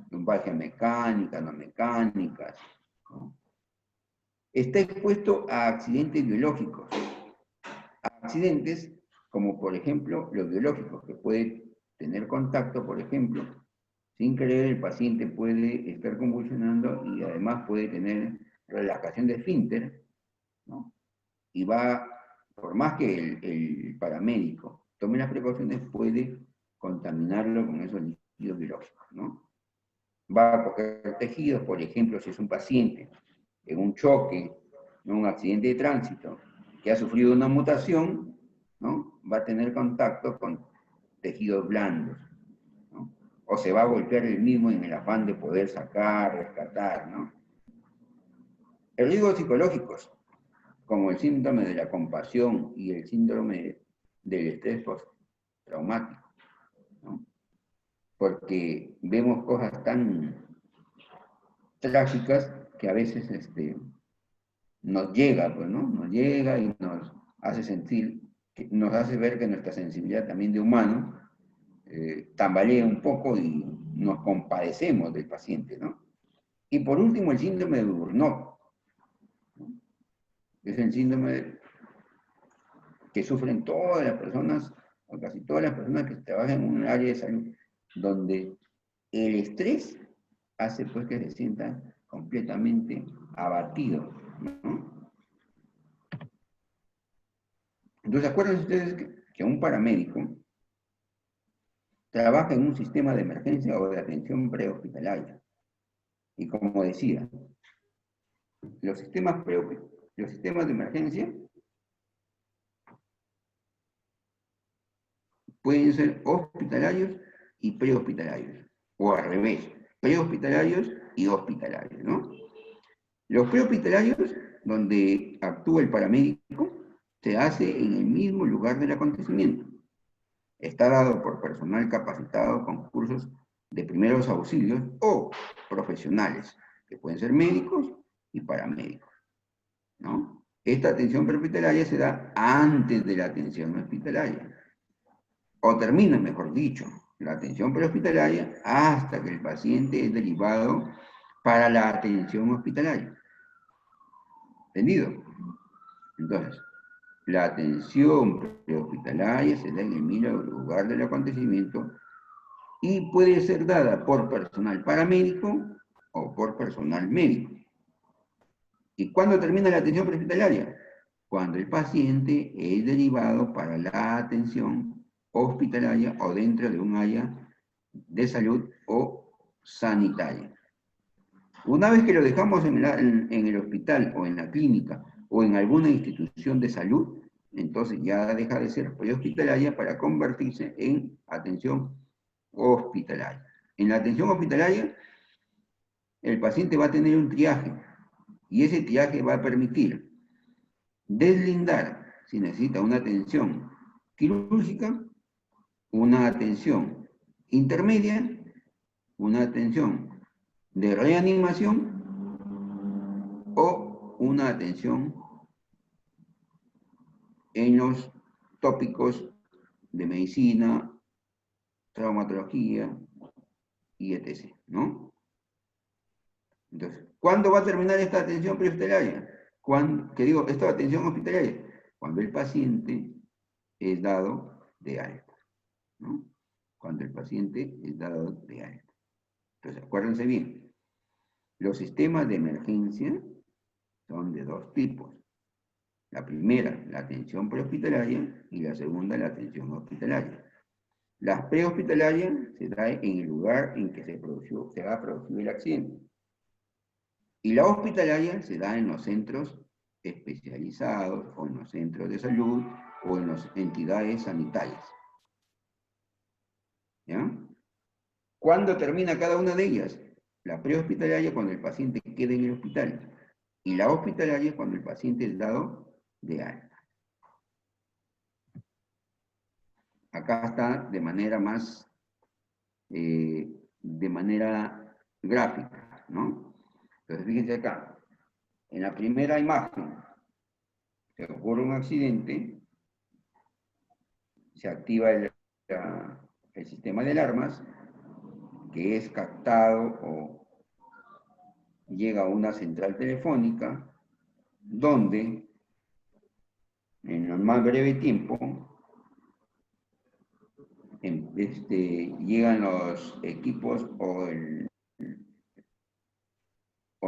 Lumbalgias mecánicas, no mecánicas, ¿no? Está expuesto a accidentes biológicos, a accidentes como por ejemplo los biológicos, que puede tener contacto, por ejemplo, sin querer el paciente puede estar convulsionando y además puede tener relajación de esfínter, ¿no? Y va, por más que el paramédico tome las precauciones, puede contaminarlo con esos líquidos biológicos, ¿no? Va a coger tejidos, por ejemplo, si es un paciente en un choque, en un accidente de tránsito, que ha sufrido una mutación, ¿no? Va a tener contacto con tejidos blandos, ¿no? O se va a golpear él mismo en el afán de poder sacar, rescatar, ¿no? El riesgo psicológicos, como el síndrome de la compasión y el síndrome del estrés postraumático, ¿no? Porque vemos cosas tan trágicas que a veces nos llega, pues, ¿no? Nos llega y nos hace sentir, nos hace ver que nuestra sensibilidad también de humano tambalea un poco y nos compadecemos del paciente, ¿no? Y por último, el síndrome de Burnout, ¿no? Es el síndrome que sufren todas las personas, o casi todas las personas que trabajan en un área de salud, donde el estrés hace pues que se sientan completamente abatidos, ¿no? Entonces, acuérdense ustedes que un paramédico trabaja en un sistema de emergencia o de atención prehospitalaria. Y como decía, los sistemas de emergencia pueden ser hospitalarios y prehospitalarios, o al revés, prehospitalarios y hospitalarios, ¿no? Los prehospitalarios, donde actúa el paramédico, se hace en el mismo lugar del acontecimiento. Está dado por personal capacitado con cursos de primeros auxilios o profesionales, que pueden ser médicos y paramédicos, ¿no? Esta atención prehospitalaria se da antes de la atención hospitalaria, o termina, mejor dicho, la atención prehospitalaria hasta que el paciente es derivado para la atención hospitalaria. ¿Entendido? Entonces, la atención prehospitalaria se da en el mismo lugar del acontecimiento y puede ser dada por personal paramédico o por personal médico. ¿Y cuándo termina la atención prehospitalaria? Cuando el paciente es derivado para la atención hospitalaria o dentro de un área de salud o sanitaria. Una vez que lo dejamos en el hospital o en la clínica o en alguna institución de salud, entonces ya deja de ser prehospitalaria para convertirse en atención hospitalaria. En la atención hospitalaria, el paciente va a tener un triaje y ese triaje va a permitir deslindar si necesita una atención quirúrgica, una atención intermedia, una atención de reanimación o una atención en los tópicos de medicina, traumatología y etc., ¿no? Entonces, ¿cuándo va a terminar esta atención prehospitalaria? Esta atención hospitalaria, cuando el paciente es dado de alta, ¿no? Cuando el paciente es dado de alta. Entonces, acuérdense bien, los sistemas de emergencia son de dos tipos. La primera, la atención prehospitalaria, y la segunda, la atención hospitalaria. La prehospitalaria se da en el lugar en que se ha producido el accidente. Y la hospitalaria se da en los centros especializados, o en los centros de salud, o en las entidades sanitarias. ¿Ya? ¿Cuándo termina cada una de ellas? La prehospitalaria cuando el paciente queda en el hospital. Y la hospitalaria cuando el paciente es dado de alta. Acá está de manera más, de manera gráfica, ¿no? Entonces fíjense acá, en la primera imagen, se ocurre un accidente, se activa el sistema de alarmas, que es captado o llega a una central telefónica, donde en el más breve tiempo llegan los equipos o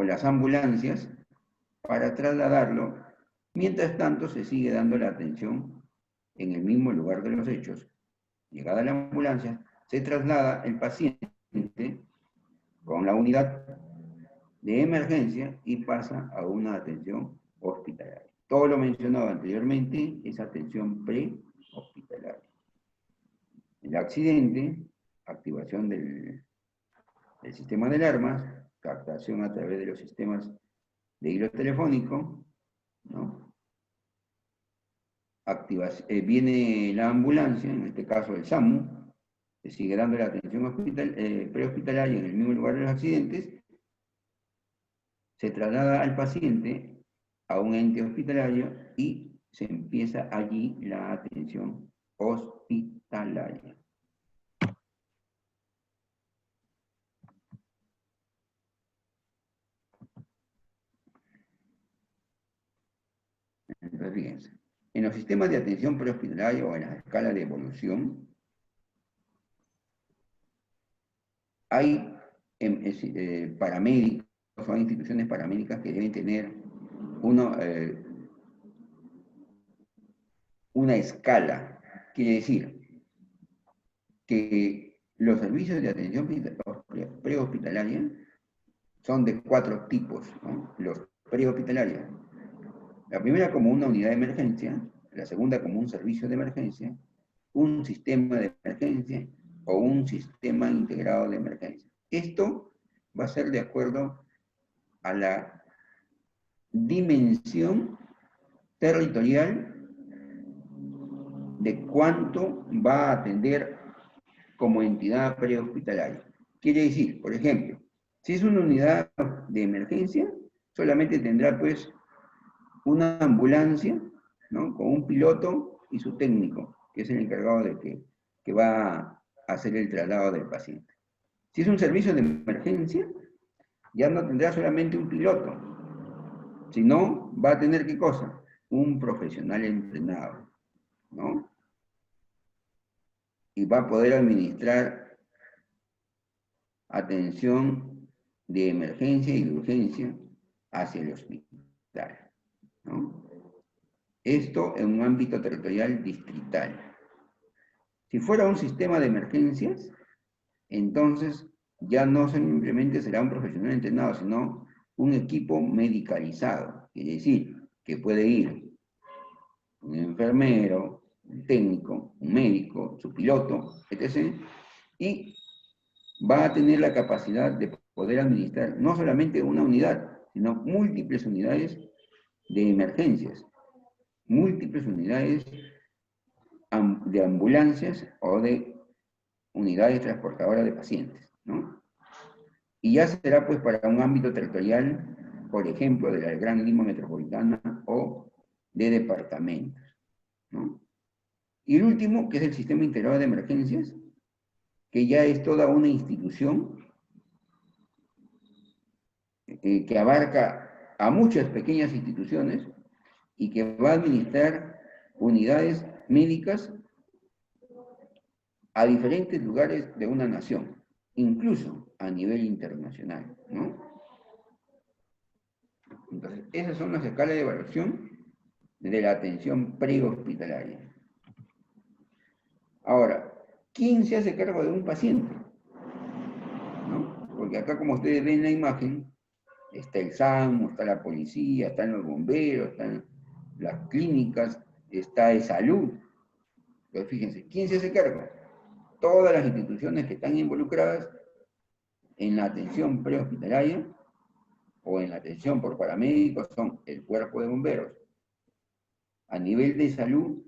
las ambulancias para trasladarlo. Mientras tanto, se sigue dando la atención en el mismo lugar de los hechos. Llegada la ambulancia, se traslada el paciente con la unidad de emergencia y pasa a una atención hospitalaria. Todo lo mencionado anteriormente es atención pre-hospitalaria. El accidente, activación del sistema de alarmas, captación a través de los sistemas de hilo telefónico, ¿no? Viene la ambulancia, en este caso el SAMU, se sigue dando la atención prehospitalaria en el mismo lugar de los accidentes, se traslada al paciente a un ente hospitalario y se empieza allí la atención hospitalaria. Entonces, fíjense, en los sistemas de atención prehospitalaria o en la escala de evolución, hay paramédicos o instituciones paramédicas que deben tener una escala. Quiere decir que los servicios de atención prehospitalaria son de 4 tipos, ¿no? Los prehospitalarios. La primera como una unidad de emergencia, la segunda como un servicio de emergencia, un sistema de emergencia o un sistema integrado de emergencia. Esto va a ser de acuerdo a la dimensión territorial de cuánto va a atender como entidad prehospitalaria. Quiere decir, por ejemplo, si es una unidad de emergencia, solamente tendrá pues una ambulancia, ¿no? Con un piloto y su técnico, que es el encargado de que va a hacer el traslado del paciente. Si es un servicio de emergencia, ya no tendrá solamente un piloto, sino va a tener, ¿qué cosa? Un profesional entrenado, ¿no? Y va a poder administrar atención de emergencia y de urgencia hacia el hospital, ¿no? Esto en un ámbito territorial distrital. Si fuera un sistema de emergencias, entonces ya no simplemente será un profesional entrenado, sino un equipo medicalizado. Quiere decir que puede ir un enfermero, un técnico, un médico, su piloto, etc. Y va a tener la capacidad de poder administrar no solamente una unidad, sino múltiples unidades de emergencias, múltiples unidades de ambulancias o de unidades transportadoras de pacientes, ¿no? Y ya será pues para un ámbito territorial, por ejemplo, de la Gran Lima Metropolitana o de departamentos, ¿no? Y el último, que es el Sistema Integrado de Emergencias, que ya es toda una institución que abarca a muchas pequeñas instituciones y que va a administrar unidades médicas a diferentes lugares de una nación, incluso a nivel internacional, ¿no? Entonces, esas son las escalas de evaluación de la atención prehospitalaria. Ahora, ¿quién se hace cargo de un paciente? ¿No? Porque acá, como ustedes ven en la imagen, está el SAMU, está la policía, están los bomberos, están las clínicas, está de salud. Entonces, fíjense, ¿quién se hace cargo? Todas las instituciones que están involucradas en la atención prehospitalaria o en la atención por paramédicos son el cuerpo de bomberos. A nivel de salud,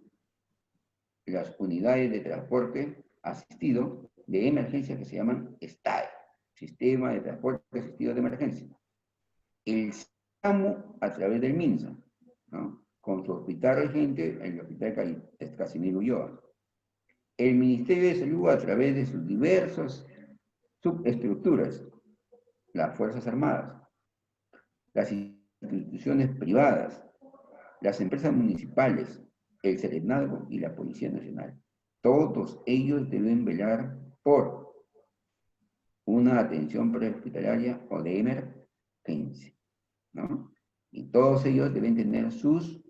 las unidades de transporte asistido de emergencia que se llaman STAE, Sistema de Transporte Asistido de Emergencia. El SAMU a través del MINSA, ¿no? Con su hospital regente, el Hospital Casimiro Ulloa. El Ministerio de Salud a través de sus diversas subestructuras, las Fuerzas Armadas, las instituciones privadas, las empresas municipales, el Serenazgo y la Policía Nacional. Todos ellos deben velar por una atención prehospitalaria o de emergencia, ¿no? Y todos ellos deben tener su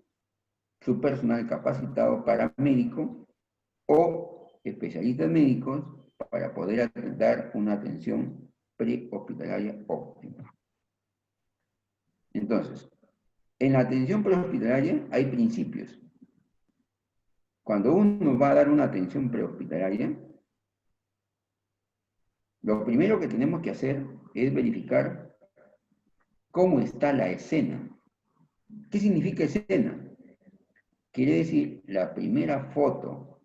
personal capacitado paramédico o especialistas médicos para poder dar una atención prehospitalaria óptima. Entonces, en la atención prehospitalaria hay principios. Cuando uno va a dar una atención prehospitalaria, lo primero que tenemos que hacer es verificar cómo está la escena. ¿Qué significa escena? Quiere decir la primera foto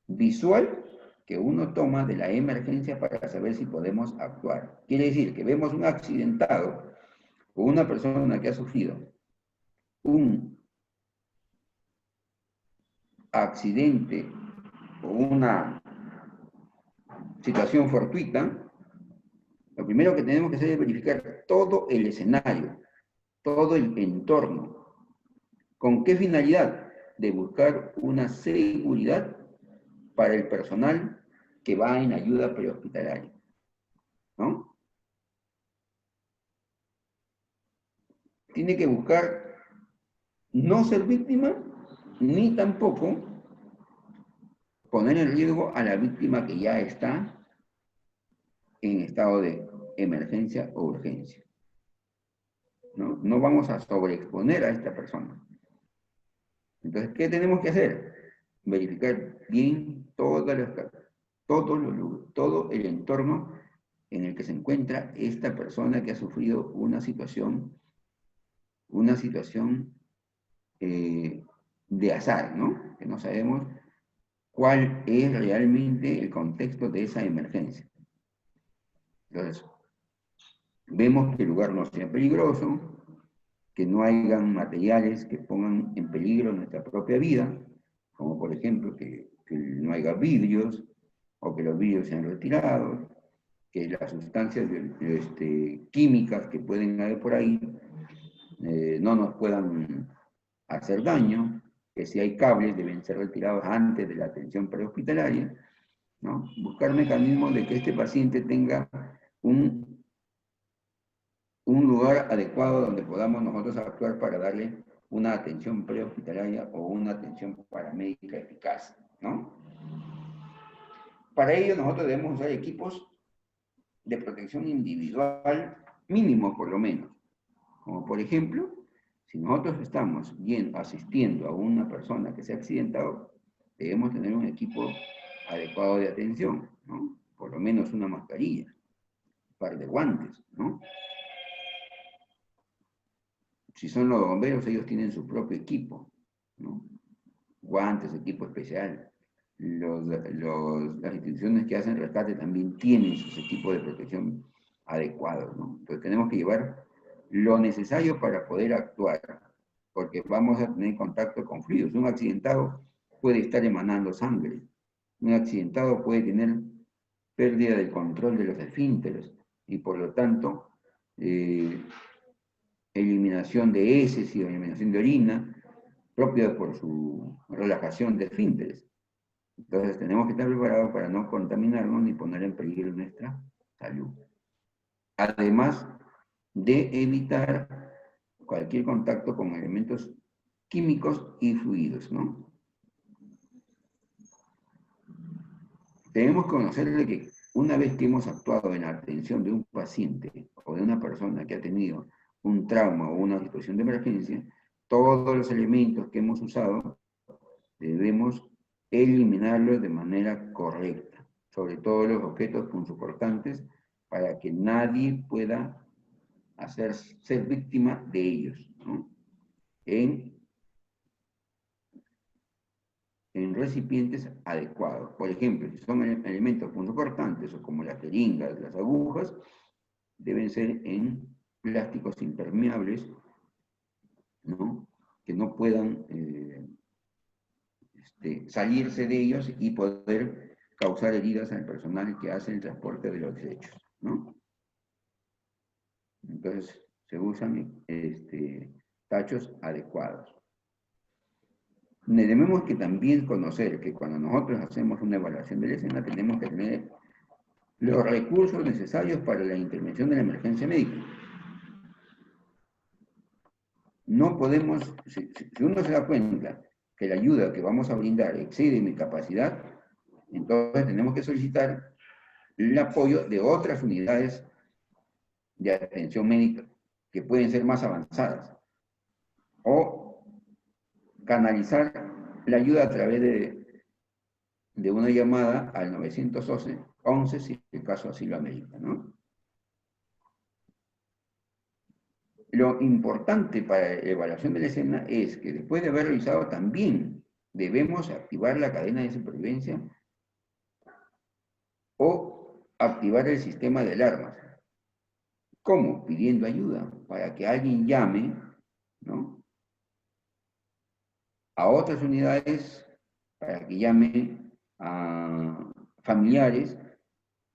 visual que uno toma de la emergencia para saber si podemos actuar. Quiere decir que vemos un accidentado o una persona que ha sufrido un accidente o una situación fortuita, lo primero que tenemos que hacer es verificar todo el escenario, todo el entorno. ¿Con qué finalidad? De buscar una seguridad para el personal que va en ayuda prehospitalaria, ¿no? Tiene que buscar no ser víctima, ni tampoco poner en riesgo a la víctima que ya está en estado de emergencia o urgencia. ¿No? No vamos a sobreexponer a esta persona. Entonces, ¿qué tenemos que hacer? verificar bien todo el entorno en el que se encuentra esta persona que ha sufrido una situación de azar, ¿no? Que no sabemos cuál es realmente el contexto de esa emergencia. Entonces, vemos que el lugar no sea peligroso, que no hayan materiales que pongan en peligro nuestra propia vida, como por ejemplo que no haya vidrios, o que los vidrios sean retirados, que las sustancias químicas que pueden haber por ahí no nos puedan hacer daño, que si hay cables deben ser retirados antes de la atención prehospitalaria, ¿no? Buscar mecanismos de que este paciente tenga un lugar adecuado donde podamos nosotros actuar para darle una atención prehospitalaria o una atención paramédica eficaz, ¿no? Para ello nosotros debemos usar equipos de protección individual mínimo por lo menos, como por ejemplo, si nosotros estamos asistiendo a una persona que se ha accidentado, debemos tener un equipo adecuado de atención, ¿no? Por lo menos una mascarilla, un par de guantes, ¿no? Si son los bomberos, ellos tienen su propio equipo, ¿no? Guantes, equipo especial. Las instituciones que hacen rescate también tienen sus equipos de protección adecuados, ¿no? Entonces tenemos que llevar lo necesario para poder actuar, porque vamos a tener contacto con fluidos. Un accidentado puede estar emanando sangre. Un accidentado puede tener pérdida del control de los esfínteres y por lo tanto eliminación de heces y eliminación de orina propia por su relajación de esfínteres. Entonces tenemos que estar preparados para no contaminarnos ni poner en peligro nuestra salud. Además de evitar cualquier contacto con elementos químicos y fluidos, ¿no? Tenemos que conocer de que una vez que hemos actuado en la atención de un paciente o de una persona que ha tenido un trauma o una situación de emergencia, todos los elementos que hemos usado debemos eliminarlos de manera correcta, sobre todo los objetos punzocortantes, para que nadie pueda ser víctima de ellos, ¿no? En recipientes adecuados. Por ejemplo, si son elementos punzocortantes o como las jeringas, las agujas, deben ser en plásticos impermeables, ¿no? Que no puedan salirse de ellos y poder causar heridas al personal que hace el transporte de los desechos, ¿no? Entonces, se usan tachos adecuados. Debemos que también conocer que cuando nosotros hacemos una evaluación de la escena, tenemos que tener los recursos necesarios para la intervención de la emergencia médica. No podemos, si uno se da cuenta que la ayuda que vamos a brindar excede mi capacidad, entonces tenemos que solicitar el apoyo de otras unidades de atención médica que pueden ser más avanzadas, o canalizar la ayuda a través de una llamada al 911, si el caso así lo amerita, ¿no? Lo importante para la evaluación de la escena es que después de haber revisado también debemos activar la cadena de supervivencia o activar el sistema de alarmas. ¿Cómo? Pidiendo ayuda para que alguien llame, ¿no?, a otras unidades, para que llame a familiares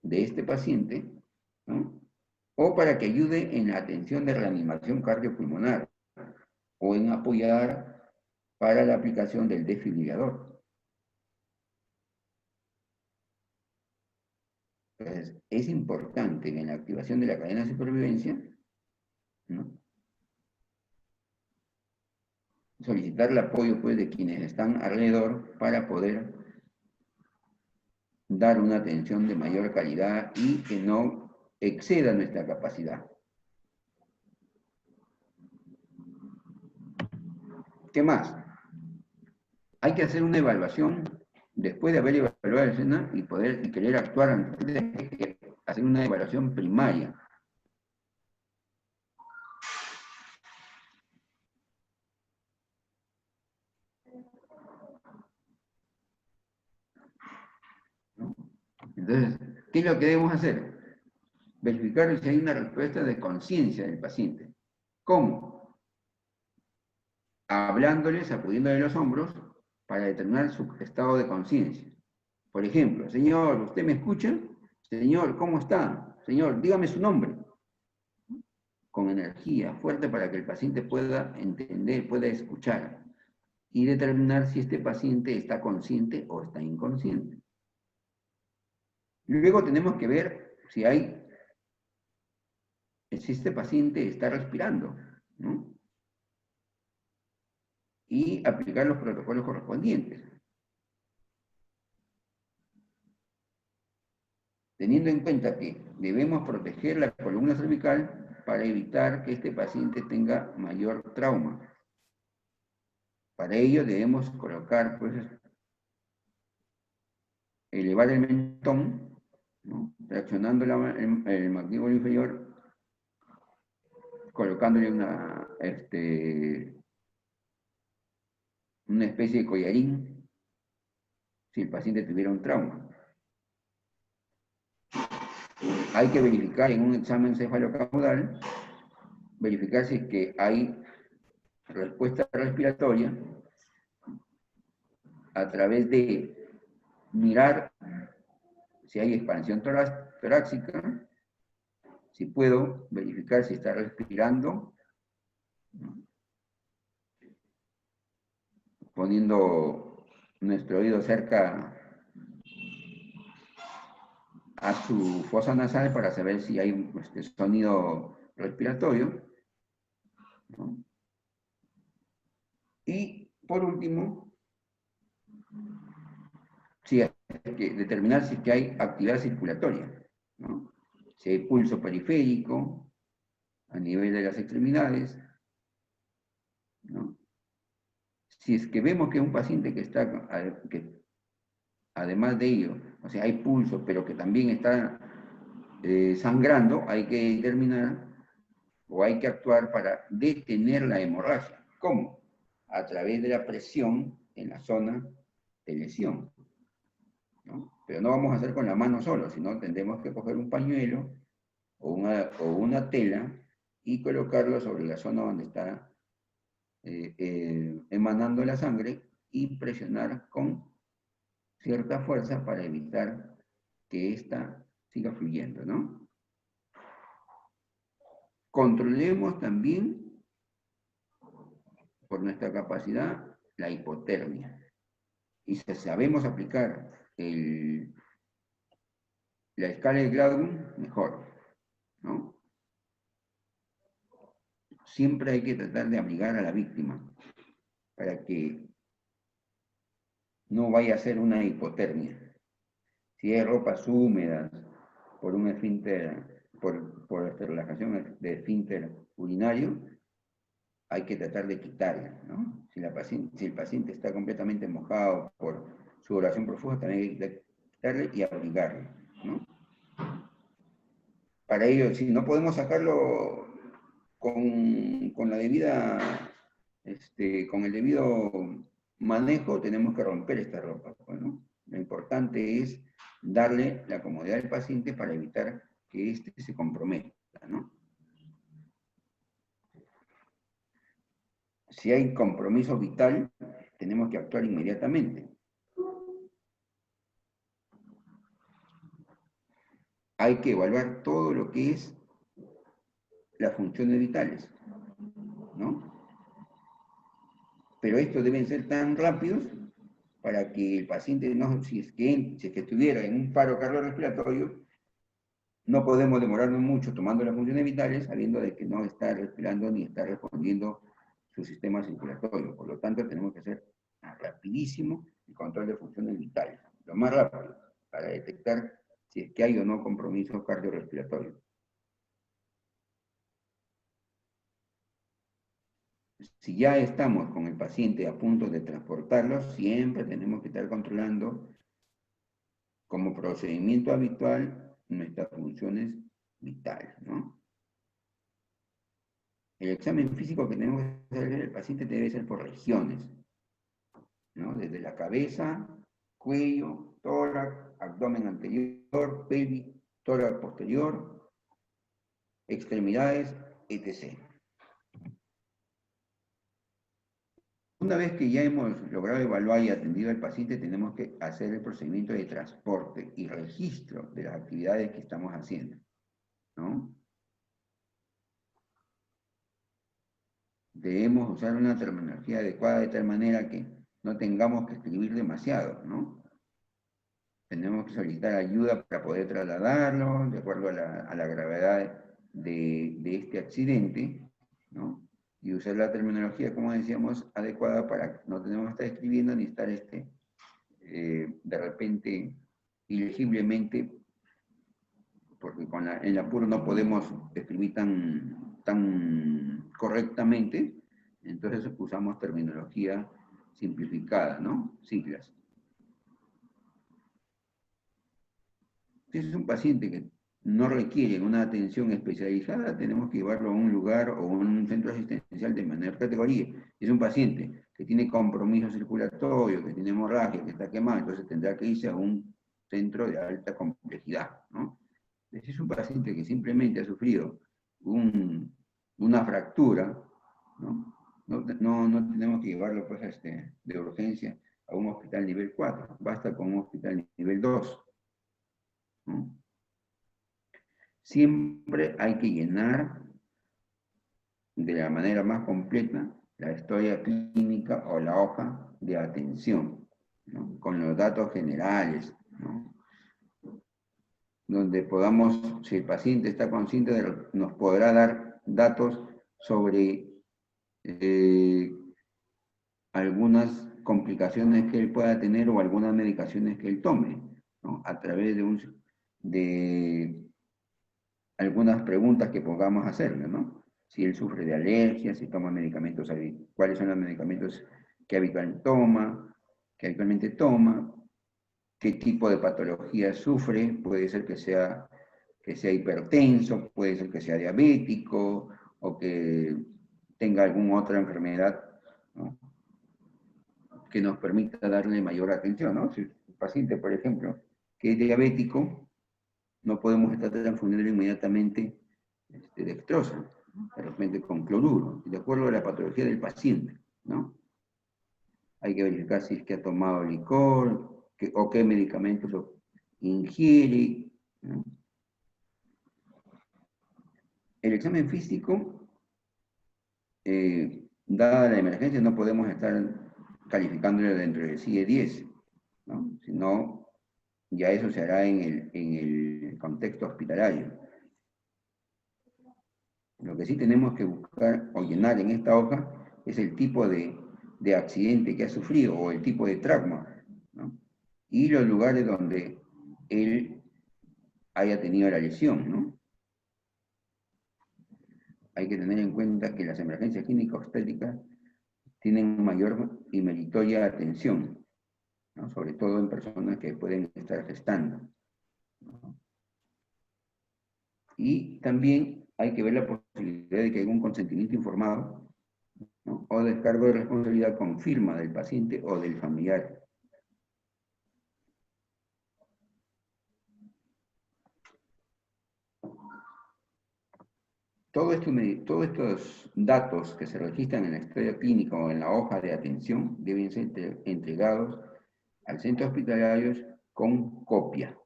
de este paciente, ¿no?, o para que ayude en la atención de reanimación cardiopulmonar, o en apoyar para la aplicación del desfibrilador. Entonces, es importante en la activación de la cadena de supervivencia, ¿no?, solicitar el apoyo, pues, de quienes están alrededor para poder dar una atención de mayor calidad y que no exceda nuestra capacidad. ¿Qué más? hay que hacer una evaluación después de haber evaluado la escena y querer actuar antes, hay que hacer una evaluación primaria. ¿No? Entonces, ¿qué es lo que debemos hacer? Verificar si hay una respuesta de conciencia del paciente. ¿Cómo? Hablándoles, sacudiéndole los hombros para determinar su estado de conciencia. Por ejemplo, señor, ¿usted me escucha? Señor, ¿cómo está? Señor, dígame su nombre. Con energía fuerte para que el paciente pueda entender, pueda escuchar y determinar si este paciente está consciente o está inconsciente. Luego tenemos que ver si este paciente está respirando, ¿no? Y aplicar los protocolos correspondientes. Teniendo en cuenta que debemos proteger la columna cervical para evitar que este paciente tenga mayor trauma. Para ello debemos colocar, pues, elevar el mentón, ¿no? Reaccionando el mandíbula inferior, colocándole una especie de collarín, si el paciente tuviera un trauma. Hay que verificar en un examen cefalocaudal, verificar si es que hay respuesta respiratoria a través de mirar si hay expansión torácica, si puedo verificar si está respirando, ¿no? Poniendo nuestro oído cerca a su fosa nasal para saber si hay sonido respiratorio, ¿no? Y por último, si hay que determinar si es que hay actividad circulatoria, ¿no? Si hay pulso periférico a nivel de las extremidades, ¿no? Si es que vemos que un paciente que además de ello, o sea, hay pulso, pero que también está sangrando, hay que determinar o hay que actuar para detener la hemorragia. ¿Cómo? A través de la presión en la zona de lesión, ¿no? Pero no vamos a hacer con la mano solo, sino tendremos que coger un pañuelo o una tela y colocarlo sobre la zona donde está emanando la sangre y presionar con cierta fuerza para evitar que ésta siga fluyendo, ¿no? Controlemos también, por nuestra capacidad, la hipotermia. Y si sabemos aplicar la escala de Gladwin, mejor, ¿no? Siempre hay que tratar de abrigar a la víctima para que no vaya a ser una hipotermia. Si hay ropas húmedas por un esfínter, por esta relajación de esfínter urinario, hay que tratar de quitarla, ¿no? Si el paciente está completamente mojado por su oración profusa, también hay que quitarle y abrigarle, ¿no? Para ello, si no podemos sacarlo con la debida, con el debido manejo, tenemos que romper esta ropa, ¿no? Lo importante es darle la comodidad al paciente para evitar que éste se comprometa, ¿no? Si hay compromiso vital, tenemos que actuar inmediatamente. Hay que evaluar todo lo que es las funciones vitales, ¿no? Pero estos deben ser tan rápidos para que el paciente, si es que estuviera en un paro cardiorrespiratorio, no podemos demorarnos mucho tomando las funciones vitales sabiendo de que no está respirando ni está respondiendo su sistema circulatorio. Por lo tanto, tenemos que hacer rapidísimo el control de funciones vitales, lo más rápido, para detectar si es que hay o no compromiso cardiorrespiratorio. Si ya estamos con el paciente a punto de transportarlo, siempre tenemos que estar controlando como procedimiento habitual nuestras funciones vitales, ¿no? El examen físico que tenemos que hacer el paciente debe ser por regiones, ¿no? Desde la cabeza, cuello, tórax, abdomen anterior, pelvis, tórax posterior, extremidades, etc. Una vez que ya hemos logrado evaluar y atendido al paciente, tenemos que hacer el procedimiento de transporte y registro de las actividades que estamos haciendo, ¿no? Debemos usar una terminología adecuada de tal manera que no tengamos que escribir demasiado, ¿no? Tenemos que solicitar ayuda para poder trasladarlo, de acuerdo a la gravedad de este accidente, ¿no? Y usar la terminología, como decíamos, adecuada para no tenemos que estar escribiendo ni estar de repente ilegiblemente, porque en el apuro no podemos escribir tan correctamente, entonces usamos terminología simplificada, ¿no? Siglas. Si es un paciente que no requiere una atención especializada, tenemos que llevarlo a un lugar o un centro asistencial de menor categoría. Si es un paciente que tiene compromiso circulatorio, que tiene hemorragia, que está quemado, entonces tendrá que irse a un centro de alta complejidad, ¿no? Si es un paciente que simplemente ha sufrido una fractura, ¿no? No tenemos que llevarlo pues, de urgencia a un hospital nivel 4, basta con un hospital nivel 2. ¿No? Siempre hay que llenar de la manera más completa la historia clínica o la hoja de atención, ¿no? Con los datos generales, ¿no? Donde podamos, si el paciente está consciente, nos podrá dar datos sobre algunas complicaciones que él pueda tener o algunas medicaciones que él tome, ¿no? A través de algunas preguntas que podamos hacerle, ¿no? Si él sufre de alergias, si toma medicamentos, cuáles son los medicamentos que habitualmente toma, qué tipo de patología sufre, puede ser que sea hipertenso, puede ser que sea diabético, o que tenga alguna otra enfermedad, ¿no? Que nos permita darle mayor atención, ¿no? Si el paciente, por ejemplo, que es diabético, no podemos estar transfundiendo inmediatamente dextrosa, ¿no? De repente con cloruro, de acuerdo a la patología del paciente, ¿no? Hay que verificar si es que ha tomado licor, o qué medicamentos ingiere, ¿no? El examen físico, dada la emergencia, no podemos estar calificándolo dentro del CIE 10, ¿no? Sino ya eso se hará en el contexto hospitalario. Lo que sí tenemos que buscar o llenar en esta hoja es el tipo de accidente que ha sufrido o el tipo de trauma, ¿no? Y los lugares donde él haya tenido la lesión, ¿no? Hay que tener en cuenta que las emergencias clínicas obstétricas tienen mayor y meritoria atención, ¿no? Sobre todo en personas que pueden estar gestando, ¿no? Y también hay que ver la posibilidad de que haya un consentimiento informado, ¿no? O descargo de responsabilidad con firma del paciente o del familiar. Todos estos datos que se registran en la historia clínica o en la hoja de atención deben ser entregados al centro hospitalario con copia.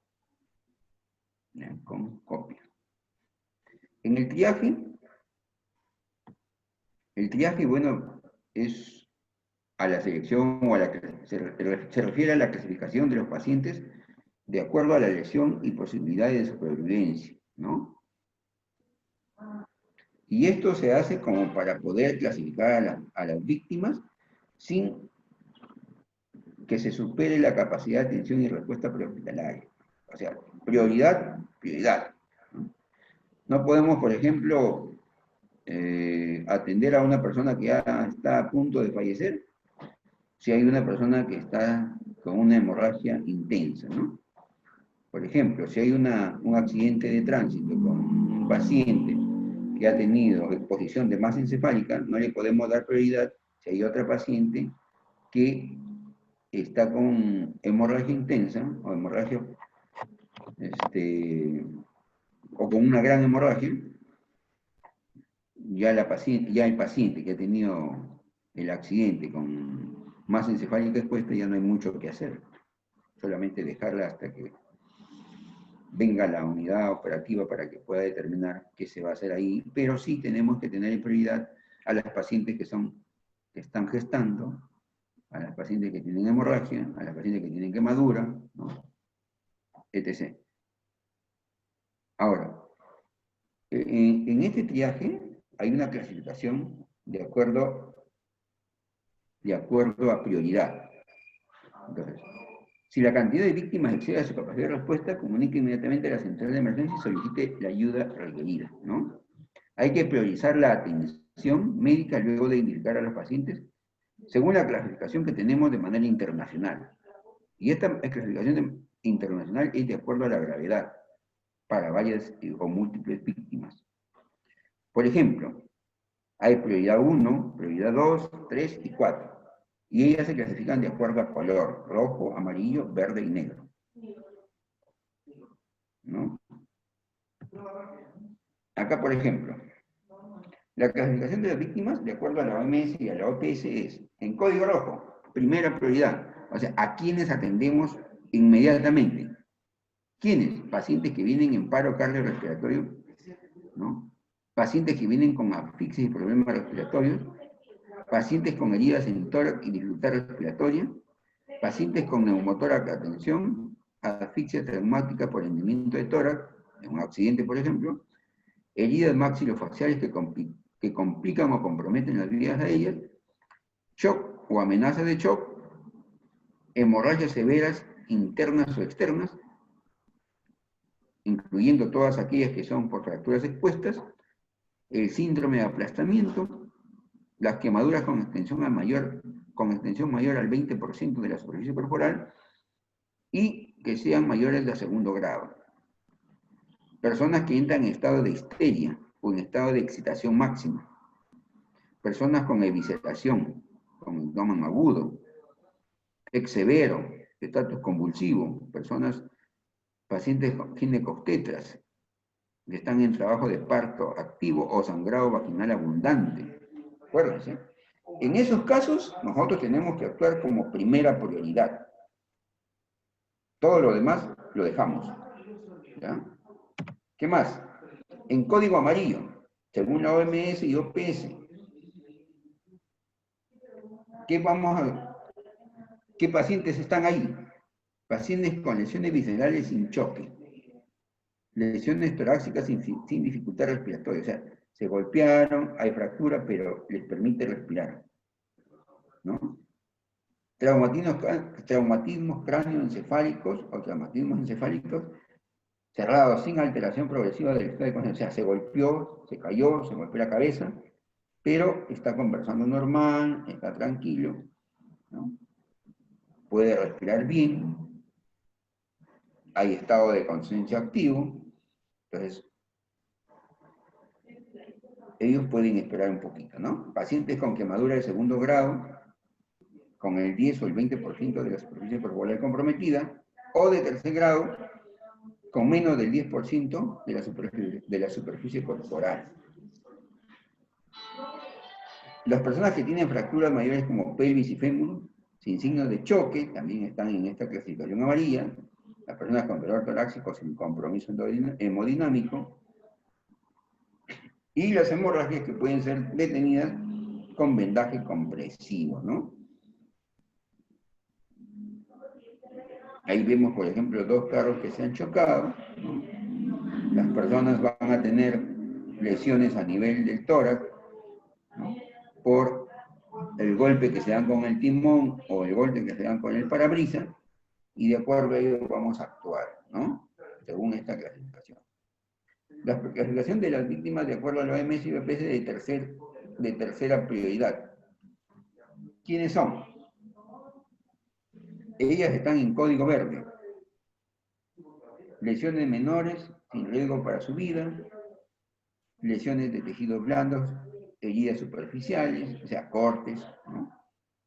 ¿Ya? Con copia. En el triaje, bueno, es a la selección o se refiere a la clasificación de los pacientes de acuerdo a la lesión y posibilidades de supervivencia, ¿no? Y esto se hace como para poder clasificar a las víctimas sin que se supere la capacidad de atención y respuesta prehospitalaria. O sea, prioridad. No podemos, por ejemplo, atender a una persona que ya está a punto de fallecer, si hay una persona que está con una hemorragia intensa, ¿no? Por ejemplo, si hay un accidente de tránsito con un paciente que ha tenido exposición de masa encefálica, no le podemos dar prioridad si hay otra paciente que está con hemorragia intensa o hemorragia, o con una gran hemorragia. Ya el paciente que ha tenido el accidente con masa encefálica expuesta, ya no hay mucho que hacer. Solamente dejarla hasta que venga la unidad operativa para que pueda determinar qué se va a hacer ahí. Pero sí tenemos que tener en prioridad a las pacientes que están gestando, a las pacientes que tienen hemorragia, a las pacientes que tienen quemadura, ¿no? etc. Ahora, en este triaje hay una clasificación de acuerdo a prioridad. Entonces, si la cantidad de víctimas excede su capacidad de respuesta, comunique inmediatamente a la central de emergencia y solicite la ayuda requerida, ¿no? Hay que priorizar la atención médica luego de identificar a los pacientes según la clasificación que tenemos de manera internacional. Y esta clasificación internacional es de acuerdo a la gravedad para varias o múltiples víctimas. Por ejemplo, hay prioridad 1, prioridad 2, 3 y 4. Y ellas se clasifican de acuerdo a color: rojo, amarillo, verde y negro, ¿no? Acá, por ejemplo, la clasificación de las víctimas, de acuerdo a la OMS y a la OPS, es, en código rojo, primera prioridad, o sea, ¿a quiénes atendemos inmediatamente? ¿Quiénes? Pacientes que vienen en paro cardiorrespiratorio, ¿no? Pacientes que vienen con asfixia y problemas respiratorios, pacientes con heridas en tórax y dificultad respiratoria, pacientes con neumotórax de atención, asfixia traumática por hundimiento de tórax, en un accidente por ejemplo, heridas maxilofaciales que complican o comprometen las vidas de ellas, shock o amenaza de shock, hemorragias severas internas o externas, incluyendo todas aquellas que son por fracturas expuestas, el síndrome de aplastamiento, las quemaduras con extensión mayor al 20% de la superficie corporal y que sean mayores de segundo grado. Personas que entran en estado de histeria o en estado de excitación máxima. Personas con evisceración, con abdomen agudo, severo, estatus convulsivo, pacientes ginecobstetras que están en trabajo de parto activo o sangrado vaginal abundante. Acuérdense. En esos casos, nosotros tenemos que actuar como primera prioridad. Todo lo demás lo dejamos. ¿Ya? ¿Qué más? En código amarillo, según la OMS y OPS, ¿qué pacientes están ahí? Pacientes con lesiones viscerales sin choque, lesiones torácicas sin dificultad respiratoria, o sea, se golpearon, hay fractura, pero les permite respirar, ¿no? Traumatismos cráneoencefálicos o traumatismos encefálicos cerrados sin alteración progresiva del estado de conciencia, o sea, se golpeó, se cayó, se golpeó la cabeza, pero está conversando normal, está tranquilo, ¿no? Puede respirar bien, hay estado de conciencia activo, entonces ellos pueden esperar un poquito, ¿no? Pacientes con quemadura de segundo grado, con el 10 o el 20% de la superficie corporal comprometida, o de tercer grado, con menos del 10% de la superficie corporal. Las personas que tienen fracturas mayores como pelvis y fémur, sin signos de choque, también están en esta clasificación amarilla. Las personas con dolor torácico sin compromiso hemodinámico. Y las hemorragias que pueden ser detenidas con vendaje compresivo, ¿no? Ahí vemos, por ejemplo, dos carros que se han chocado, ¿no? Las personas van a tener lesiones a nivel del tórax, ¿no? Por el golpe que se dan con el timón o el golpe que se dan con el parabrisas, y de acuerdo a ello vamos a actuar, ¿no? Según esta clasificación. La clasificación de las víctimas de acuerdo a la OMS y BPS de tercera prioridad. ¿Quiénes son? Ellas están en código verde. Lesiones menores sin riesgo para su vida, lesiones de tejidos blandos, heridas superficiales, o sea, cortes, ¿no?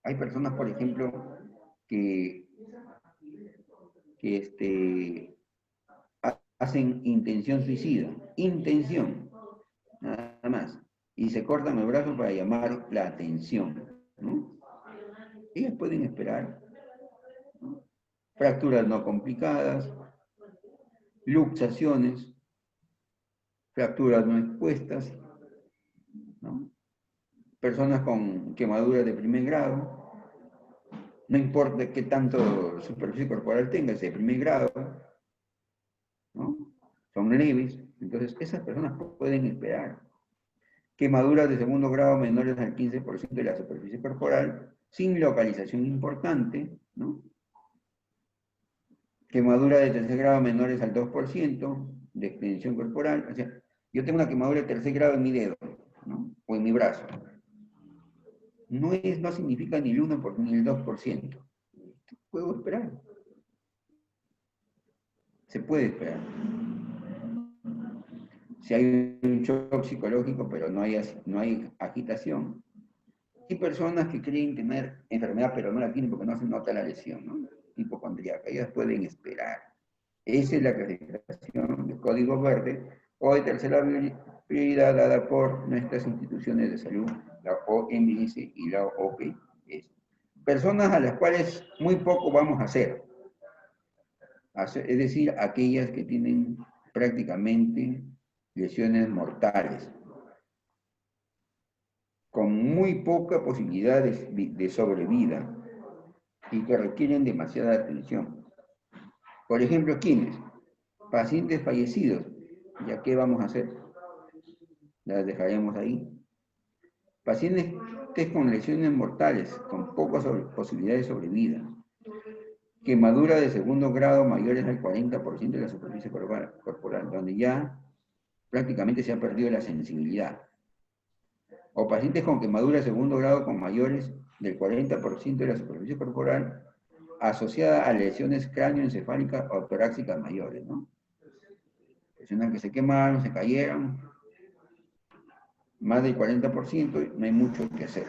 Hay personas, por ejemplo, que hacen intención suicida, intención, nada más, y se cortan el brazo para llamar la atención, ¿no? Ellas pueden esperar, ¿no? Fracturas no complicadas, luxaciones, fracturas no expuestas, ¿no? Personas con quemaduras de primer grado, no importa qué tanto superficie corporal tenga, es de primer grado, ¿no? Son leves, entonces esas personas pueden esperar. Quemaduras de segundo grado menores al 15% de la superficie corporal, sin localización importante, ¿no? Quemaduras de tercer grado menores al 2% de extensión corporal, o sea, yo tengo una quemadura de tercer grado en mi dedo, ¿no? O en mi brazo. No significa ni el 1% ni el 2%. Puedo esperar. Se puede esperar. Si hay un shock psicológico, pero no hay agitación. Hay personas que creen tener enfermedad, pero no la tienen porque no se nota la lesión, ¿no? Hipocondríaca. Ellas pueden esperar. Esa es la clasificación de código verde o de tercera prioridad dada por nuestras instituciones de salud, la OMS y la OPS. Personas a las cuales muy poco vamos a hacer. Es decir, aquellas que tienen prácticamente lesiones mortales, con muy poca posibilidad de sobrevida y que requieren demasiada atención. Por ejemplo, ¿quiénes? Pacientes fallecidos. ¿Ya qué vamos a hacer? Las dejaremos ahí. Pacientes con lesiones mortales, con pocas posibilidades de sobrevida. Quemaduras de segundo grado mayores al 40% de la superficie corporal, donde ya prácticamente se ha perdido la sensibilidad. O pacientes con quemadura de segundo grado con mayores del 40% de la superficie corporal asociada a lesiones cráneoencefálicas o torácicas mayores, ¿no? Personas que se quemaron, se cayeron, más del 40%, no hay mucho que hacer.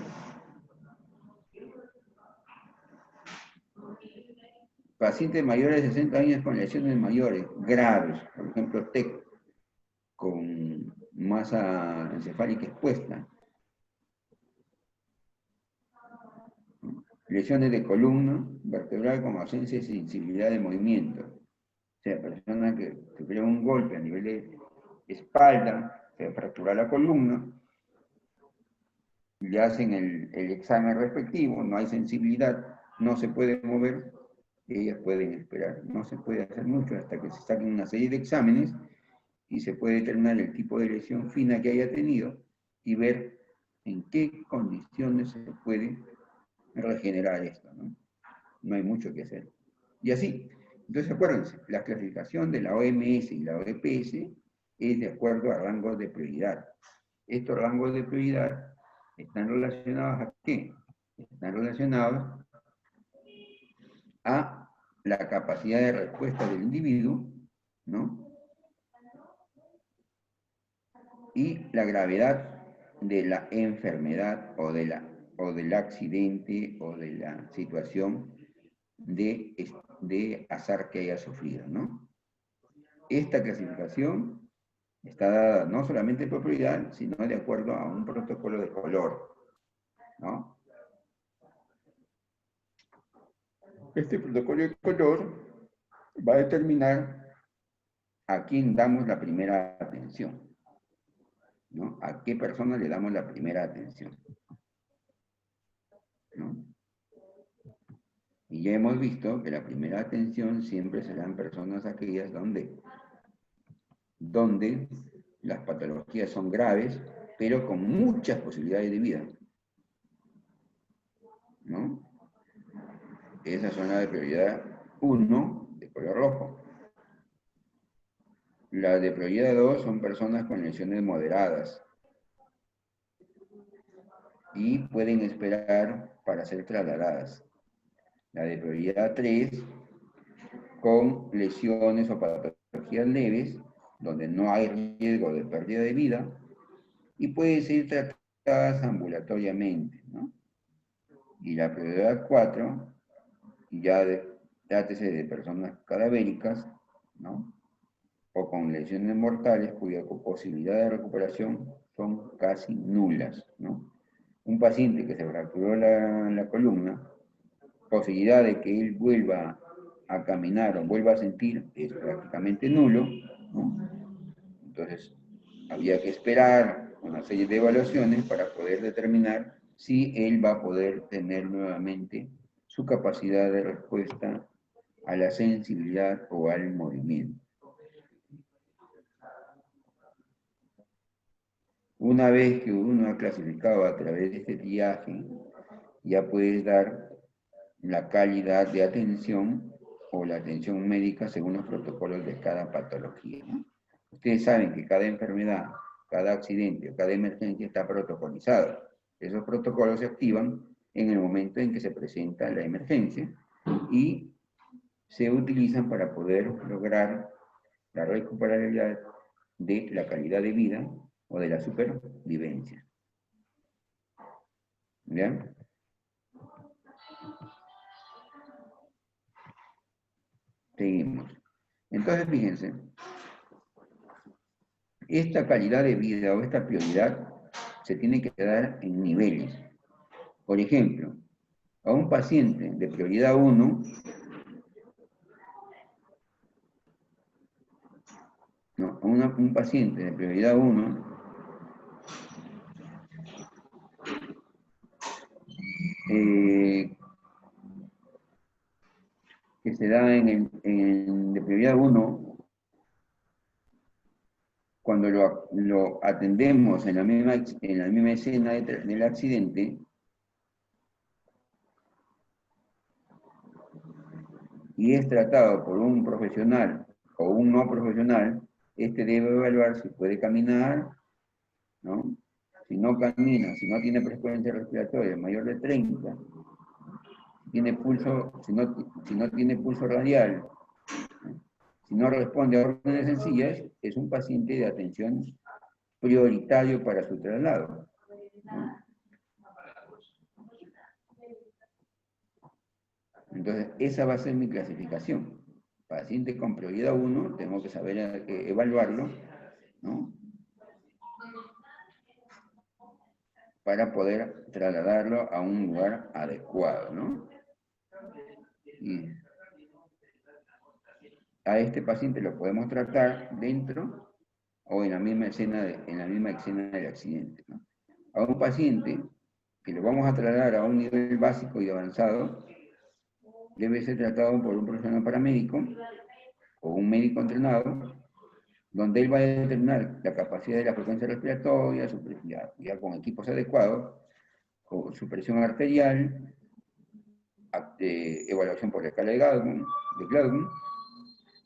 Pacientes mayores de 60 años con lesiones mayores, graves, por ejemplo, TEC, con masa encefálica expuesta. Lesiones de columna vertebral con ausencia de sensibilidad de movimiento. O sea, personas que sufrieron un golpe a nivel de espalda, se fractura la columna, le hacen el examen respectivo, no hay sensibilidad, no se puede mover, ellas pueden esperar. No se puede hacer mucho hasta que se saquen una serie de exámenes y se puede determinar el tipo de lesión fina que haya tenido y ver en qué condiciones se puede regenerar esto, ¿no? No hay mucho que hacer. Y así, entonces acuérdense, la clasificación de la OMS y la OPS es de acuerdo a rangos de prioridad. Estos rangos de prioridad están relacionados ¿a qué? Están relacionados a la capacidad de respuesta del individuo, ¿no? Y la gravedad de la enfermedad o del accidente o de la situación de azar que haya sufrido, ¿no? Esta clasificación está dada no solamente por prioridad, sino de acuerdo a un protocolo de color, ¿no? Este protocolo de color va a determinar a quién damos la primera atención, ¿no? A qué persona le damos la primera atención, ¿no? Y ya hemos visto que la primera atención siempre serán personas aquellas donde las patologías son graves, pero con muchas posibilidades de vida, ¿no? Esas son las de prioridad 1, de color rojo. Las de prioridad 2 son personas con lesiones moderadas y pueden esperar para ser trasladadas. La de prioridad 3 con lesiones o patologías leves, donde no hay riesgo de pérdida de vida, y pueden ser tratadas ambulatoriamente, ¿no? Y la prioridad 4, ya trátese de personas cadavéricas, ¿no? O con lesiones mortales cuya posibilidad de recuperación son casi nulas, ¿no? Un paciente que se fracturó la columna, posibilidad de que él vuelva a caminar o vuelva a sentir es prácticamente nulo, ¿no? Entonces, había que esperar una serie de evaluaciones para poder determinar si él va a poder tener nuevamente su capacidad de respuesta a la sensibilidad o al movimiento. Una vez que uno ha clasificado a través de este triaje, ya puedes dar la calidad de atención o la atención médica según los protocolos de cada patología, ¿no? Ustedes saben que cada enfermedad, cada accidente o cada emergencia está protocolizado. Esos protocolos se activan en el momento en que se presenta la emergencia y se utilizan para poder lograr la recuperabilidad de la calidad de vida o de la supervivencia. ¿Ya? Seguimos. Entonces, fíjense, esta calidad de vida o esta prioridad se tiene que dar en niveles. Por ejemplo, a un paciente de prioridad 1, no, a un paciente de prioridad 1, que se da de prioridad 1, cuando lo atendemos en la misma escena del accidente, y es tratado por un profesional o un no profesional, este debe evaluar si puede caminar, ¿no? Si no camina, si no tiene frecuencia respiratoria mayor de 30, tiene pulso, si no tiene pulso radial, ¿no? Si no responde a órdenes sencillas, es un paciente de atención prioritario para su traslado, ¿no? Entonces, esa va a ser mi clasificación. Paciente con prioridad 1, tengo que saber evaluarlo, ¿no? Para poder trasladarlo a un lugar adecuado, ¿no? Y a este paciente lo podemos tratar dentro o en la misma escena del accidente, ¿no? A un paciente que lo vamos a trasladar a un nivel básico y avanzado, debe ser tratado por un profesional paramédico o un médico entrenado, donde él va a determinar la capacidad de la frecuencia respiratoria, ya con equipos adecuados, con su presión arterial, evaluación por la escala de Gladwin,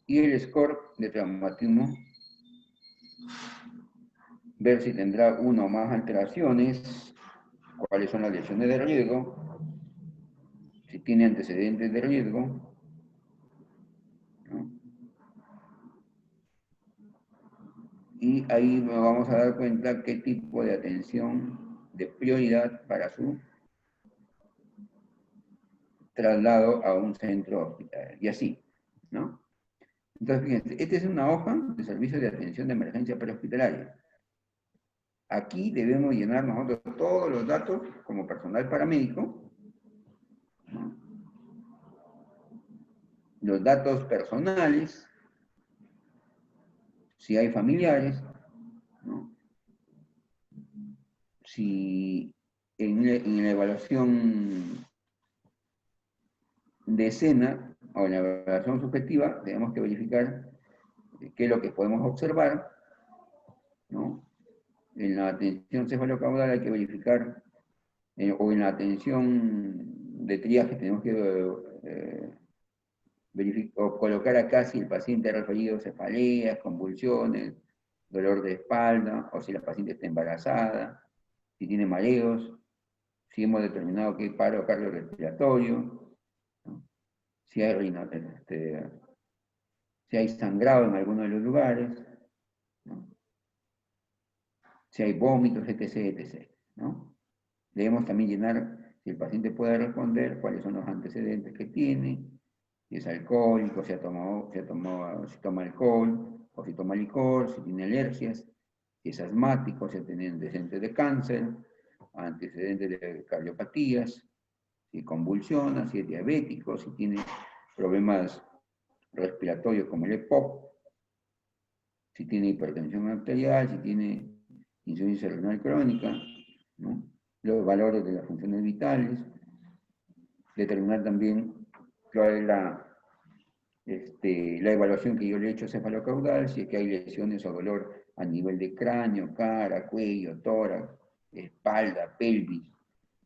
y el score de traumatismo, ver si tendrá una o más alteraciones, cuáles son las lesiones de riesgo, si tiene antecedentes de riesgo, ¿no? Y ahí nos vamos a dar cuenta qué tipo de atención de prioridad para su traslado a un centro hospitalario, y así, ¿no? Entonces, fíjense, esta es una hoja de servicio de atención de emergencia prehospitalaria. Aquí debemos llenar nosotros todos los datos como personal paramédico, ¿no? Los datos personales, si hay familiares, ¿no? Si en la evaluación de escena o en la evaluación subjetiva tenemos que verificar qué es lo que podemos observar, ¿no? En la atención cefalocaudal hay que verificar, o en la atención de triaje tenemos que o colocar acá si el paciente ha referido cefaleas, convulsiones, dolor de espalda, o si la paciente está embarazada, si tiene mareos, si hemos determinado que hay paro cardiorrespiratorio, ¿no? Si hay, si hay sangrado en alguno de los lugares, ¿no? Si hay vómitos, etc., etc., ¿no? Debemos también llenar, si el paciente puede responder, cuáles son los antecedentes que tiene, si es alcohólico, si toma alcohol, o si toma licor, si tiene alergias, si es asmático, si tiene antecedentes de cáncer, antecedentes de cardiopatías, si convulsiona, si es diabético, si tiene problemas respiratorios como el EPOC, si tiene hipertensión arterial, si tiene insuficiencia renal crónica, ¿no? Los valores de las funciones vitales, determinar también cuál es la evaluación que yo le he hecho cefalocaudal, si es que hay lesiones o dolor a nivel de cráneo, cara, cuello, tórax, espalda, pelvis,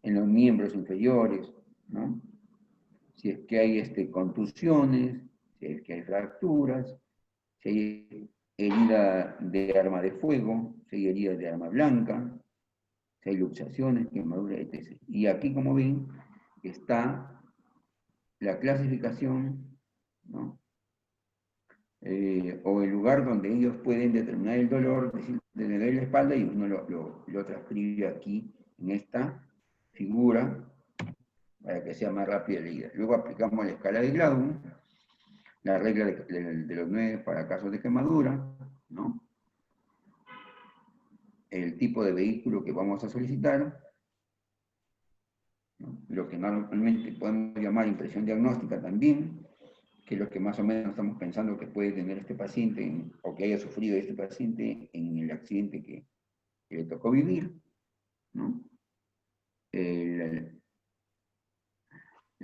en los miembros inferiores, ¿no? Si es que hay contusiones, si es que hay fracturas, si hay herida de arma de fuego, si hay herida de arma blanca, si hay luxaciones, quemaduras, etc. Y aquí, como ven, está la clasificación, ¿no? O el lugar donde ellos pueden determinar el dolor, decir, de la espalda, y uno lo transcribe aquí en esta figura para que sea más rápida la leída. Luego aplicamos la escala de Gladwin, la regla de los 9 para casos de quemadura, ¿no? El tipo de vehículo que vamos a solicitar, ¿no? Lo que normalmente podemos llamar impresión diagnóstica también, que es lo que más o menos estamos pensando que puede tener este paciente, o que haya sufrido este paciente en el accidente que le tocó vivir, ¿no?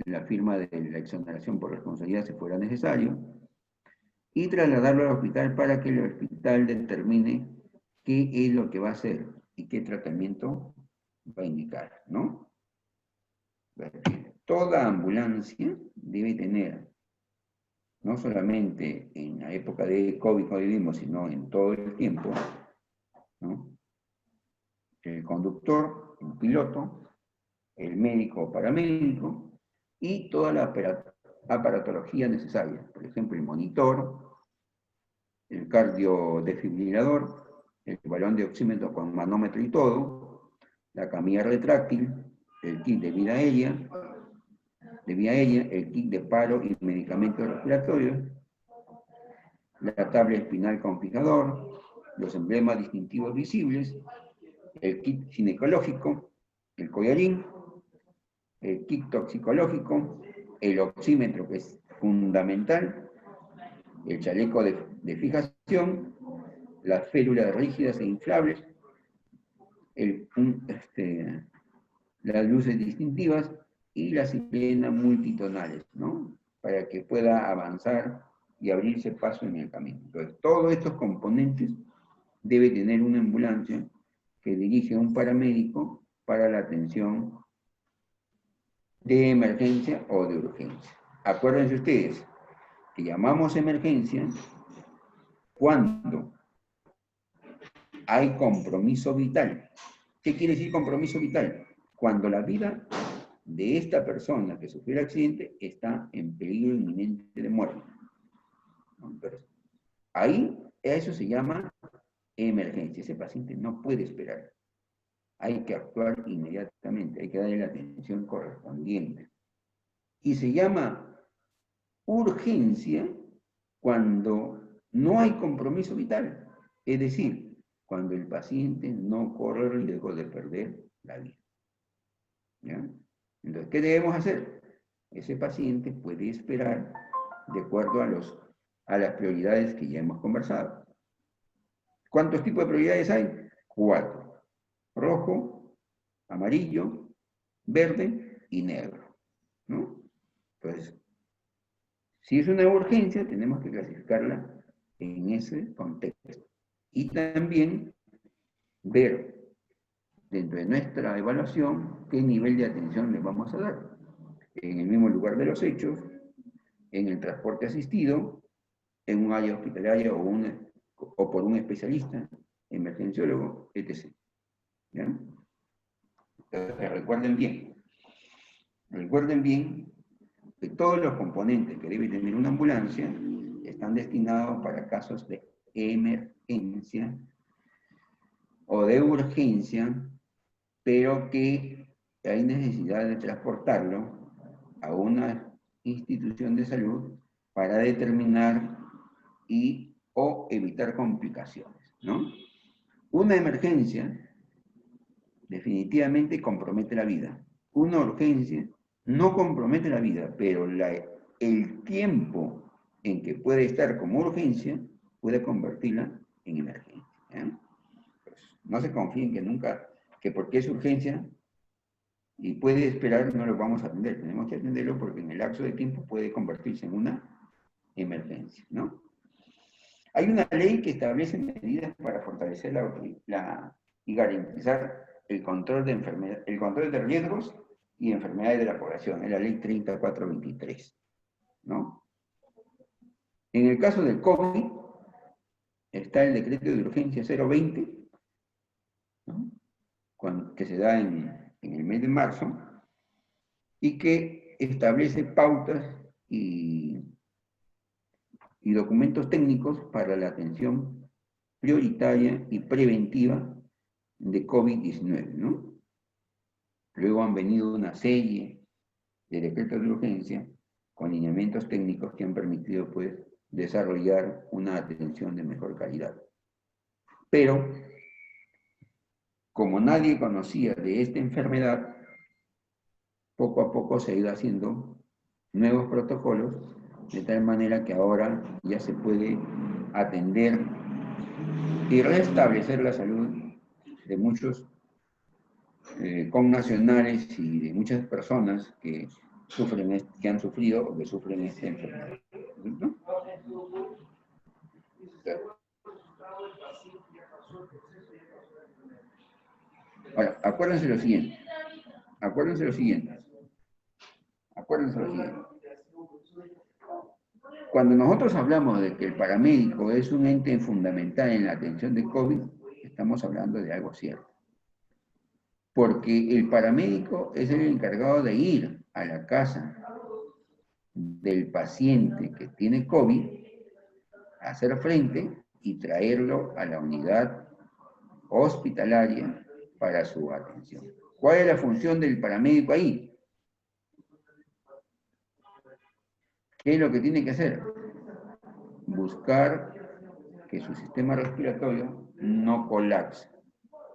La firma de la exoneración por responsabilidad si fuera necesario, y trasladarlo al hospital para que el hospital determine qué es lo que va a hacer y qué tratamiento va a indicar, ¿no? Toda ambulancia debe tener, no solamente en la época de COVID que vivimos, sino en todo el tiempo, ¿no? El conductor, el piloto, el médico o paramédico, y toda la aparatología necesaria, por ejemplo, el monitor, el cardiodesfibrilador, el balón de oxímetro con manómetro y todo, la camilla retráctil, el kit de vía aérea, el kit de paro y medicamentos respiratorios, la tabla espinal con fijador, los emblemas distintivos visibles, el kit ginecológico, el collarín, el kit toxicológico, el oxímetro, que es fundamental, el chaleco de fijación, las férulas rígidas e inflables, las luces distintivas y las sirenas multitonales, ¿no? Para que pueda avanzar y abrirse paso en el camino. Entonces, todos estos componentes debe tener una ambulancia que dirige a un paramédico para la atención de emergencia o de urgencia. Acuérdense ustedes que llamamos emergencia cuando hay compromiso vital. ¿Qué quiere decir compromiso vital? Cuando la vida de esta persona que sufrió el accidente está en peligro inminente de muerte. Entonces, ahí, eso se llama emergencia. Ese paciente no puede esperar. Hay que actuar inmediatamente, hay que darle la atención correspondiente. Y se llama urgencia cuando no hay compromiso vital. Es decir, cuando el paciente no corre riesgo de perder la vida. ¿Ya? Entonces, ¿qué debemos hacer? Ese paciente puede esperar de acuerdo a las prioridades que ya hemos conversado. ¿Cuántos tipos de prioridades hay? 4. Rojo, amarillo, verde y negro, ¿no? Entonces, si es una urgencia, tenemos que clasificarla en ese contexto. Y también ver dentro de nuestra evaluación qué nivel de atención le vamos a dar. En el mismo lugar de los hechos, en el transporte asistido, en un área hospitalaria o por un especialista, emergenciólogo, etc. ¿Ya? Entonces, recuerden bien que todos los componentes que debe tener una ambulancia están destinados para casos de emergencia o de urgencia, pero que hay necesidad de transportarlo a una institución de salud para determinar o evitar complicaciones, ¿no? Una emergencia definitivamente compromete la vida. Una urgencia no compromete la vida, pero el tiempo en que puede estar como urgencia puede convertirla en emergencia. Pues no se confíen que porque es urgencia y puede esperar, no lo vamos a atender. Tenemos que atenderlo porque en el lapso de tiempo puede convertirse en una emergencia, ¿no? Hay una ley que establece medidas para fortalecer y garantizar el control de riesgos y enfermedades de la población, es la ley 3423, ¿no? En el caso del COVID, está el decreto de urgencia 020, ¿no? Que se da en el mes de marzo, y que establece pautas y documentos técnicos para la atención prioritaria y preventiva de COVID-19, ¿no? Luego han venido una serie de decretos de urgencia con lineamientos técnicos que han permitido, pues, desarrollar una atención de mejor calidad. Pero, como nadie conocía de esta enfermedad, poco a poco se ha ido haciendo nuevos protocolos, de tal manera que ahora ya se puede atender y restablecer la salud de muchos connacionales y de muchas personas que han sufrido o que sufren esta enfermedad, ¿no? Ahora, acuérdense lo siguiente. Cuando nosotros hablamos de que el paramédico es un ente fundamental en la atención de COVID, estamos hablando de algo cierto. Porque el paramédico es el encargado de ir a la casa del paciente que tiene COVID, hacer frente y traerlo a la unidad hospitalaria para su atención. ¿Cuál es la función del paramédico ahí? ¿Qué es lo que tiene que hacer? Buscar que su sistema respiratorio no colapse,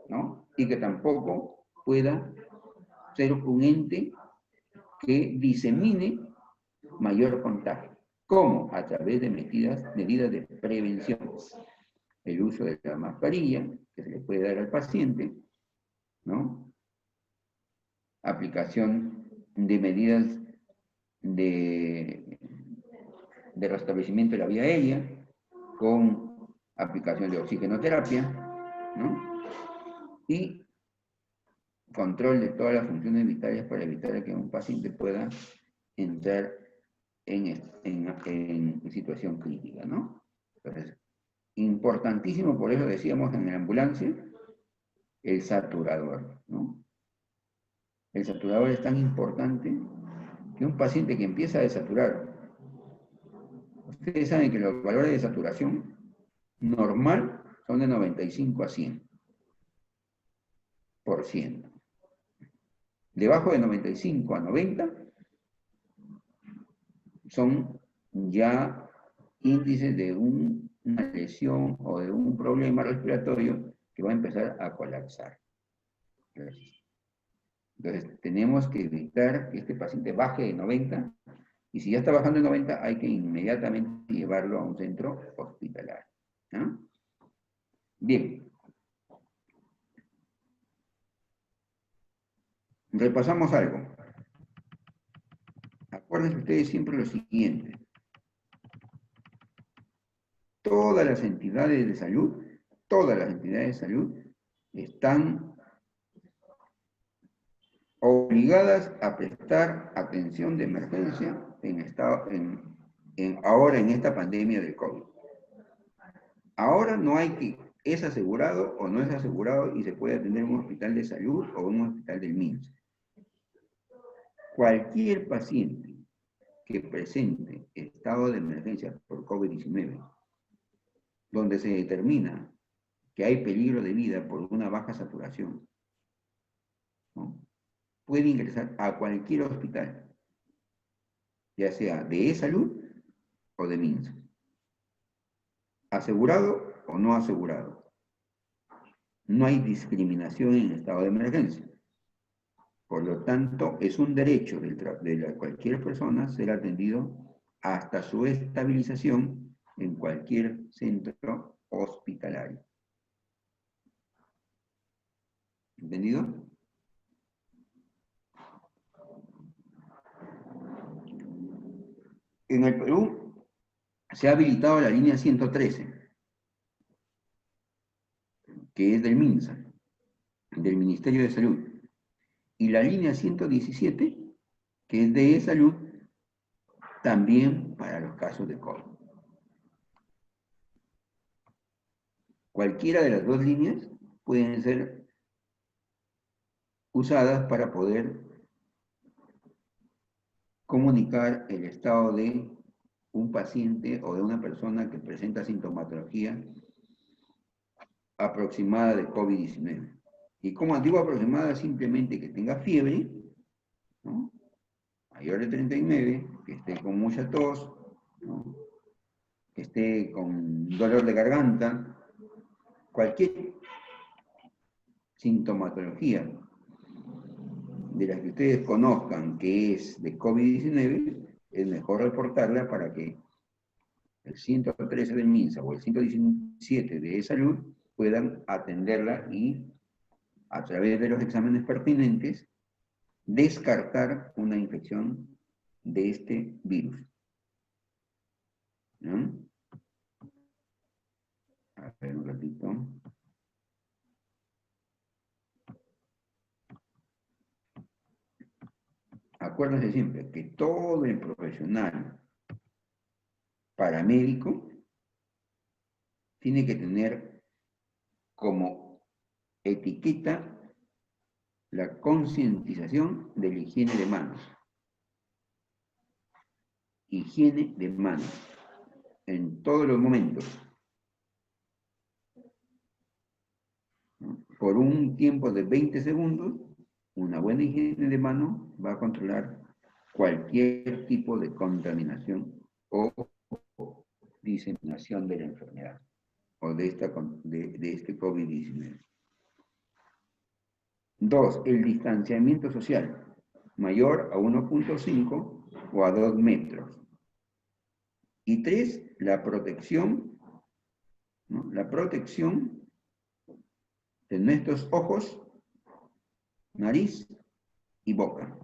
¿no? Y que tampoco pueda ser un ente que disemine mayor contagio. ¿Cómo? A través de medidas de prevención. El uso de la mascarilla, que se le puede dar al paciente, ¿no? Aplicación de medidas de restablecimiento de la vía aérea, con aplicación de oxigenoterapia, ¿no? Y control de todas las funciones vitales para evitar que un paciente pueda entrar en situación crítica, ¿no? Entonces, importantísimo, por eso decíamos en la ambulancia, el saturador, ¿no? El saturador es tan importante que un paciente que empieza a desaturar, ustedes saben que los valores de saturación normal son de 95 a 100%. Debajo de 95 a 90 son ya índices de una lesión o de un problema respiratorio que va a empezar a colapsar. Entonces, tenemos que evitar que este paciente baje de 90, y si ya está bajando de 90, hay que inmediatamente llevarlo a un centro hospitalario, ¿no? Bien. Repasamos algo. Acuérdense ustedes siempre lo siguiente. Todas las entidades de salud están obligadas a prestar atención de emergencia en ahora en esta pandemia del COVID. Ahora no hay que, es asegurado o no es asegurado y se puede atender en un hospital de salud o en un hospital del MINSA. Cualquier paciente que presente estado de emergencia por COVID-19, donde se determina que hay peligro de vida por una baja saturación, ¿no?, puede ingresar a cualquier hospital, ya sea de e-salud o de MINSA, asegurado o no asegurado. No hay discriminación en el estado de emergencia. Por lo tanto, es un derecho de cualquier persona ser atendido hasta su estabilización en cualquier centro hospitalario. ¿Entendido? En el Perú se ha habilitado la línea 113, que es del MINSA, del Ministerio de Salud, y la línea 117, que es de salud, también para los casos de COVID. Cualquiera de las dos líneas pueden ser usadas para poder comunicar el estado de un paciente o de una persona que presenta sintomatología aproximada de COVID-19. Y como digo aproximada, simplemente que tenga fiebre, ¿no?, mayor de 39, que esté con mucha tos, ¿no?, que esté con dolor de garganta, cualquier sintomatología de las que ustedes conozcan que es de COVID-19, es mejor reportarla para que el 113 del MINSA o el 117 de salud puedan atenderla y, a través de los exámenes pertinentes, descartar una infección de este virus. ¿No? A ver un ratito. Acuérdense siempre que todo el profesional paramédico tiene que tener como etiqueta la concientización de la higiene de manos. Higiene de manos en todos los momentos. Por un tiempo de 20 segundos, una buena higiene de manos va a controlar cualquier tipo de contaminación o diseminación de la enfermedad o de este COVID-19. 2. El distanciamiento social, mayor a 1.5 o a 2 metros. Y 3. La protección, ¿no?, la protección de nuestros ojos, nariz y boca,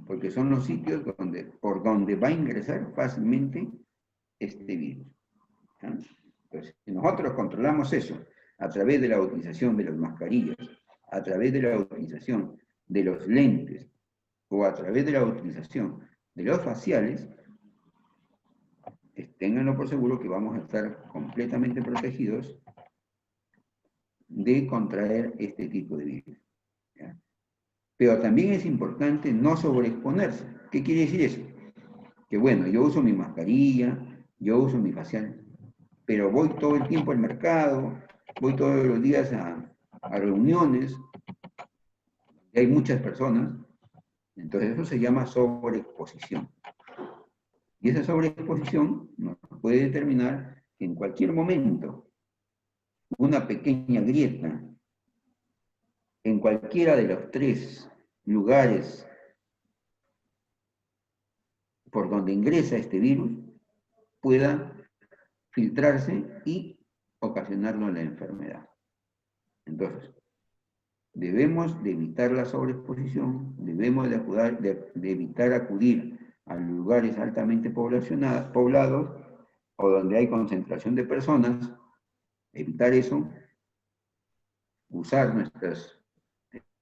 porque son los sitios por donde va a ingresar fácilmente este virus. ¿Ah? Entonces, si nosotros controlamos eso a través de la utilización de las mascarillas, a través de la utilización de los lentes o a través de la utilización de los faciales, ténganlo por seguro que vamos a estar completamente protegidos de contraer este tipo de virus. ¿Ya? Pero también es importante no sobreexponerse. ¿Qué quiere decir eso? Que bueno, yo uso mi mascarilla, yo uso mi facial, pero voy todo el tiempo al mercado, voy todos los días a reuniones, y hay muchas personas, entonces eso se llama sobreexposición. Y esa sobreexposición nos puede determinar que en cualquier momento una pequeña grieta en cualquiera de los 3 lugares por donde ingresa este virus pueda filtrarse y ocasionarnos la enfermedad. Entonces, debemos de evitar la sobreexposición, debemos de evitar acudir a lugares altamente poblados o donde hay concentración de personas, evitar eso, usar nuestros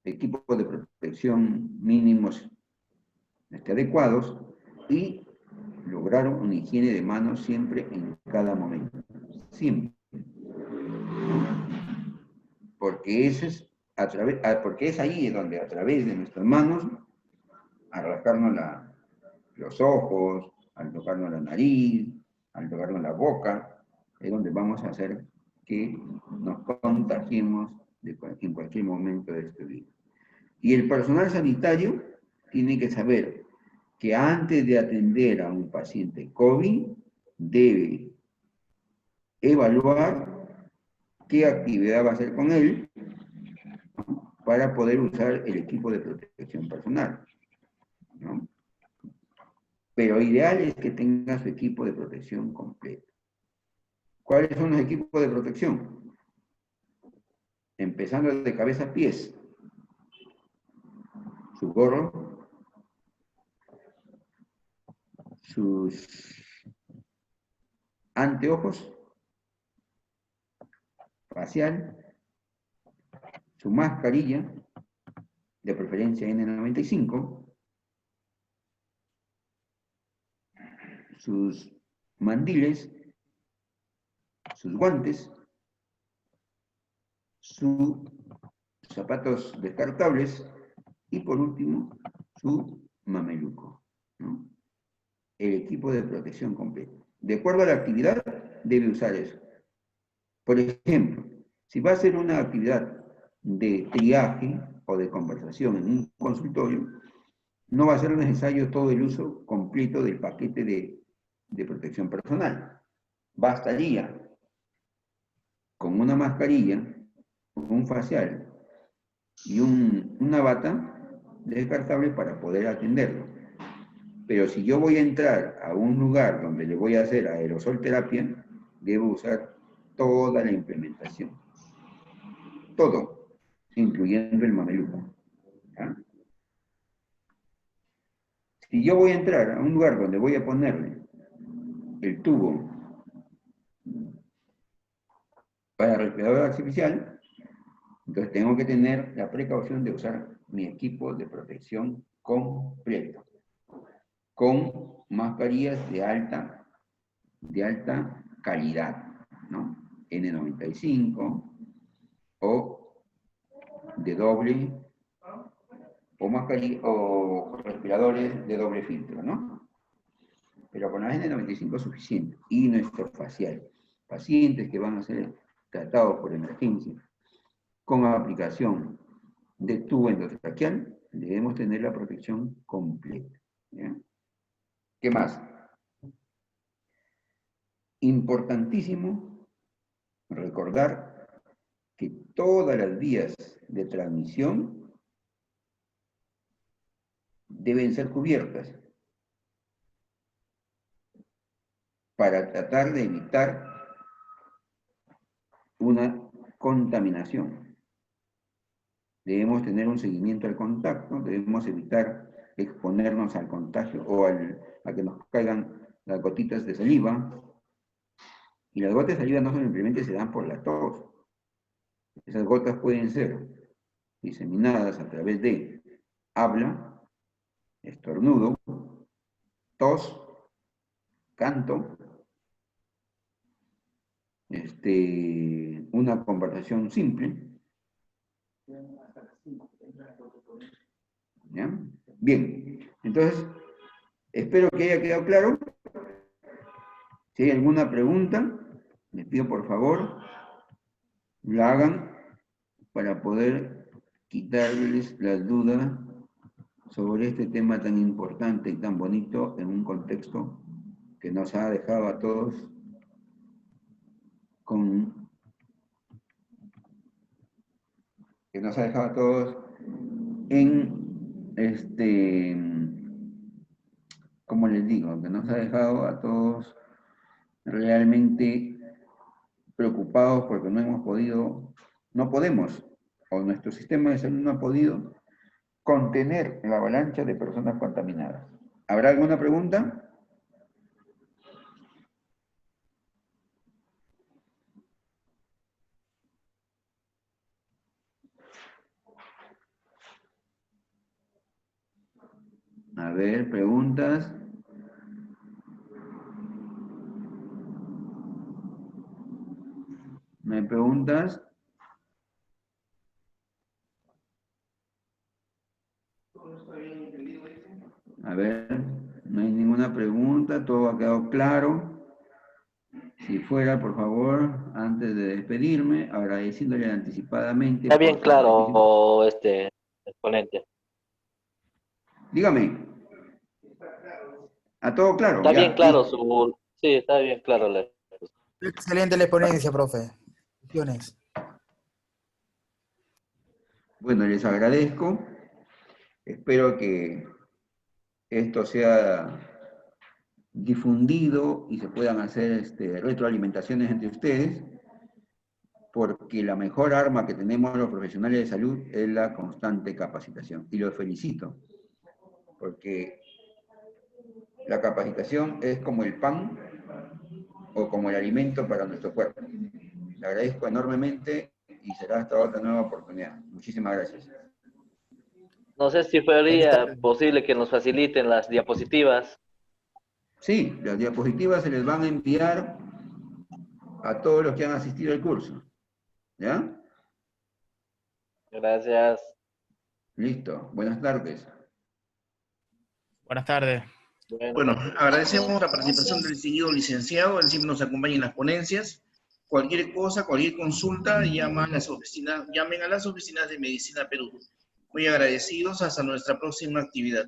equipos de protección mínimos adecuados y lograr una higiene de manos siempre en cada momento. Siempre. Porque porque es ahí donde a través de nuestras manos, al rascarnos los ojos, al tocarnos la nariz, al tocarnos la boca, es donde vamos a hacer que nos contagiemos en cualquier momento de este día. Y el personal sanitario tiene que saber que antes de atender a un paciente COVID, debe evaluar qué actividad va a hacer con él, ¿no?, para poder usar el equipo de protección personal, ¿no? Pero ideal es que tenga su equipo de protección completo. ¿Cuáles son los equipos de protección? Empezando de cabeza a pies. Su gorro, sus anteojos, facial, su mascarilla, de preferencia N95, sus mandiles, sus guantes, sus zapatos descartables y por último su mameluco, ¿no? El equipo de protección completo. De acuerdo a la actividad, debe usar eso. Por ejemplo, si va a hacer una actividad de triaje o de conversación en un consultorio, no va a ser necesario todo el uso completo del paquete de protección personal. Bastaría con una mascarilla, un facial y una bata descartable para poder atenderlo. Pero si yo voy a entrar a un lugar donde le voy a hacer aerosol terapia, debo usar toda la implementación. Todo, incluyendo el mameluco. ¿Ya? Si yo voy a entrar a un lugar donde voy a ponerle el tubo para respirador artificial, entonces tengo que tener la precaución de usar mi equipo de protección completo, con mascarillas de alta calidad, ¿no? N95 o de doble, o respiradores de doble filtro, ¿no? Pero con la N95 es suficiente. Y nuestro facial. Pacientes que van a ser tratados por emergencia con aplicación de tubo endotraqueal, debemos tener la protección completa. ¿Ya? ¿Qué más? Importantísimo recordar que todas las vías de transmisión deben ser cubiertas para tratar de evitar una contaminación. Debemos tener un seguimiento al contacto, debemos evitar exponernos al contagio o a que nos caigan las gotitas de saliva. Y las gotas de saliva no simplemente se dan por la tos. Esas gotas pueden ser diseminadas a través de habla, estornudo, tos, canto, una conversación simple. ¿Ya? Bien, entonces, espero que haya quedado claro. Si hay alguna pregunta, les pido por favor, la hagan para poder quitarles las dudas sobre este tema tan importante y tan bonito en un contexto que nos ha dejado a todos como les digo, que nos ha dejado a todos realmente preocupados porque no podemos, o nuestro sistema de salud no ha podido contener la avalancha de personas contaminadas. ¿Habrá alguna pregunta? A ver, preguntas. ¿Me preguntas? A ver, no hay ninguna pregunta, todo ha quedado claro. Si fuera, por favor, antes de despedirme, agradeciéndole anticipadamente Está bien por su participación. claro, exponente. Dígame. ¿A todo claro? Está Ya, bien claro listo. Sí, está bien claro. Excelente la ponencia, profe. Bendiciones. Bueno, les agradezco. Espero que esto sea difundido y se puedan hacer retroalimentaciones entre ustedes, porque la mejor arma que tenemos los profesionales de salud es la constante capacitación. Y los felicito, porque la capacitación es como el pan o como el alimento para nuestro cuerpo. Le agradezco enormemente y será hasta otra nueva oportunidad. Muchísimas gracias. No sé si sería posible que nos faciliten las diapositivas. Sí, las diapositivas se les van a enviar a todos los que han asistido al curso. ¿Ya? Gracias. Listo. Buenas tardes. Buenas tardes. Bueno, agradecemos la participación del distinguido licenciado, él siempre nos acompaña en las ponencias. Cualquier cosa, cualquier consulta, llamen a las oficinas de Medicina Perú. Muy agradecidos, hasta nuestra próxima actividad.